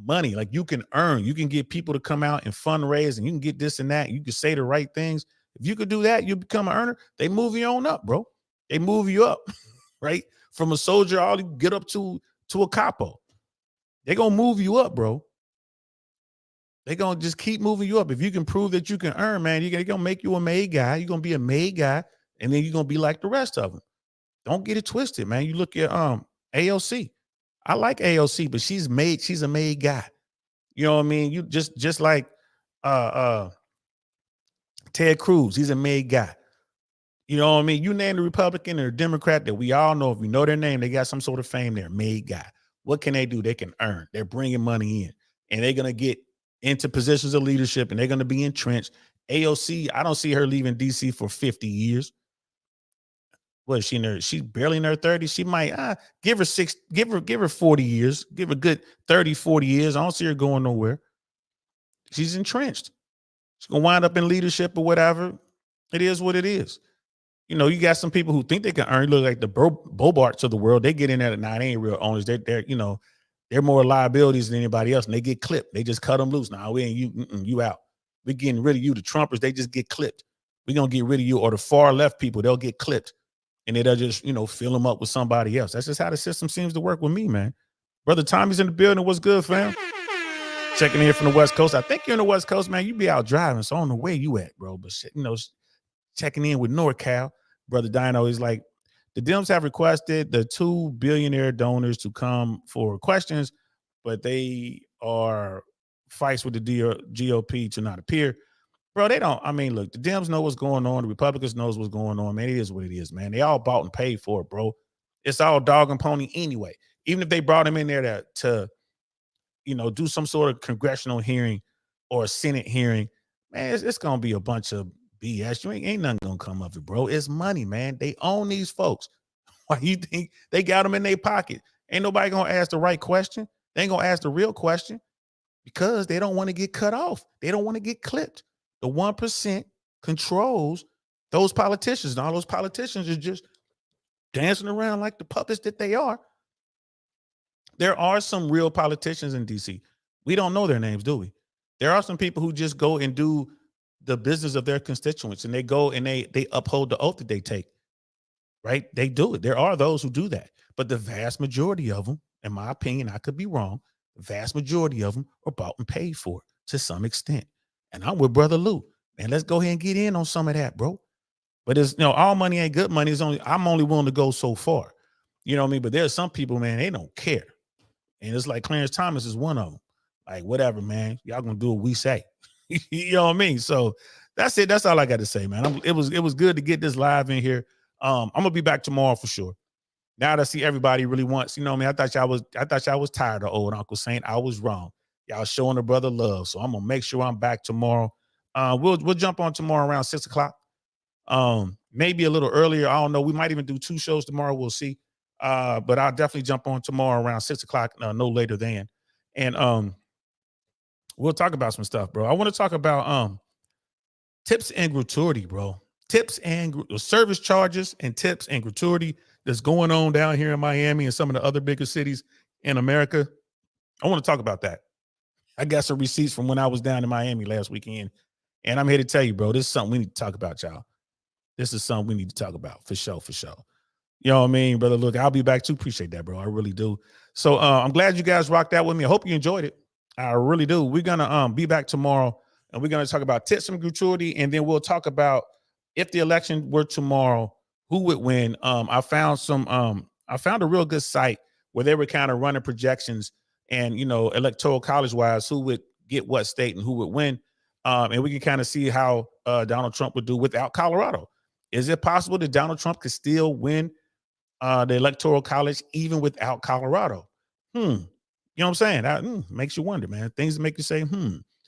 money, like you can earn, you can get people to come out and fundraise, and you can get this and that. You can say the right things. If you could do that, you become an earner. They move you on up, bro. They move you up, right? From a soldier, all you get up to a capo. They're gonna move you up, bro. They're going to just keep moving you up. If you can prove that you can earn, man, you're going to make you a made guy. You're going to be a made guy, and then you're going to be like the rest of them. Don't get it twisted, man. You look at AOC. I like AOC, but she's a made guy. You know what I mean? You just like Ted Cruz. He's a made guy. You know what I mean? You name the Republican or Democrat that we all know. If we know their name, they got some sort of fame there. Made guy. What can they do? They can earn. They're bringing money in, and they're going to get into positions of leadership, and they're going to be entrenched. AOC, I don't see her leaving DC for 50 years. What is she in her? She's barely in her 30s. She might give her 40 years, give her good 30, 40 years. I don't see her going nowhere. She's entrenched. She's going to wind up in leadership or whatever. It is what it is. You know, you got some people who think they can earn, look like the Bobarts of the world. They get in there, nah, they ain't real owners. They're more liabilities than anybody else, and they get clipped. They just cut them loose. Now we ain't you out. We're getting rid of you. The Trumpers, they just get clipped. We're gonna get rid of you. Or the far left people, they'll get clipped, and they'll just fill them up with somebody else. That's just how the system seems to work with me, man. Brother Tommy's in the building. What's good, fam? Checking in from the West Coast. I think you're in the West Coast, man. You be out driving, so I don't know where you at, bro. But checking in with NorCal. Brother Dino is like, the Dems have requested the 2 billionaire donors to come for questions, but they are fights with the GOP to not appear. Bro, they don't. I mean, look, the Dems know what's going on. The Republicans knows what's going on, man. It is what it is, man. They all bought and paid for it, bro. It's all dog and pony anyway. Even if they brought them in there to do some sort of congressional hearing or a Senate hearing, man, it's going to be a bunch of BS. You ain't nothing going to come of it, bro. It's money, man. They own these folks. Why you think they got them in their pocket? Ain't nobody gonna ask the right question. They ain't gonna ask the real question because they don't want to get cut off. They don't want to get clipped. The 1% controls those politicians. And all those politicians are just dancing around like the puppets that they are. There are some real politicians in DC. We don't know their names, do we? There are some people who just go and do the business of their constituents, and they go and they uphold the oath that they take, right? They do it. There are those who do that. But the vast majority of them, in my opinion, I could be wrong, the vast majority of them are bought and paid for to some extent. And I'm with Brother Lou. Man, let's go ahead and get in on some of that, bro. But it's, all money ain't good money. I'm only willing to go so far. You know what I mean? But there's some people, man, they don't care. And it's like Clarence Thomas is one of them. Like, whatever, man. Y'all gonna do what we say. You know what I mean? So that's it. That's all I got to say, man. It was good to get this live in here. I'm gonna be back tomorrow for sure. Now that I see everybody really wants, you know what I mean? I thought y'all was tired of old Uncle Saint. I was wrong. Y'all showing the brother love. So I'm gonna make sure I'm back tomorrow. We'll jump on tomorrow around 6 o'clock. Maybe a little earlier. I don't know. We might even do 2 shows tomorrow. We'll see. But I'll definitely jump on tomorrow around 6 o'clock, no later than. And we'll talk about some stuff, bro. I want to talk about tips and gratuity, bro. Tips and service charges and tips and gratuity that's going on down here in Miami and some of the other bigger cities in America. I want to talk about that. I got some receipts from when I was down in Miami last weekend, and I'm here to tell you, bro, this is something we need to talk about, y'all. This is something we need to talk about for sure, for sure. You know what I mean, brother? Look, I'll be back too. Appreciate that, bro. I really do. So I'm glad you guys rocked out with me. I hope you enjoyed it. I really do. We're gonna be back tomorrow, and we're gonna talk about tips and gratuity, and then we'll talk about if the election were tomorrow, who would win. I found a real good site where they were kind of running projections and electoral college wise who would get what state and who would win. And we can kind of see how Donald Trump would do without Colorado. Is it possible that Donald Trump could still win the electoral college even without Colorado? You know what I'm saying? That makes you wonder, man. Things that make you say,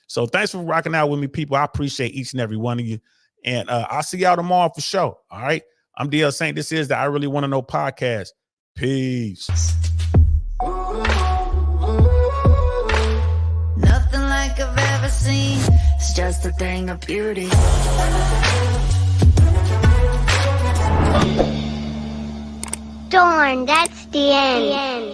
So thanks for rocking out with me, people. I appreciate each and every one of you. And I'll see y'all tomorrow for sure. All right. I'm DL Saint. This is the I Really Want to Know podcast. Peace. Nothing like I've ever seen. It's just a thing of beauty. Darn, that's the end.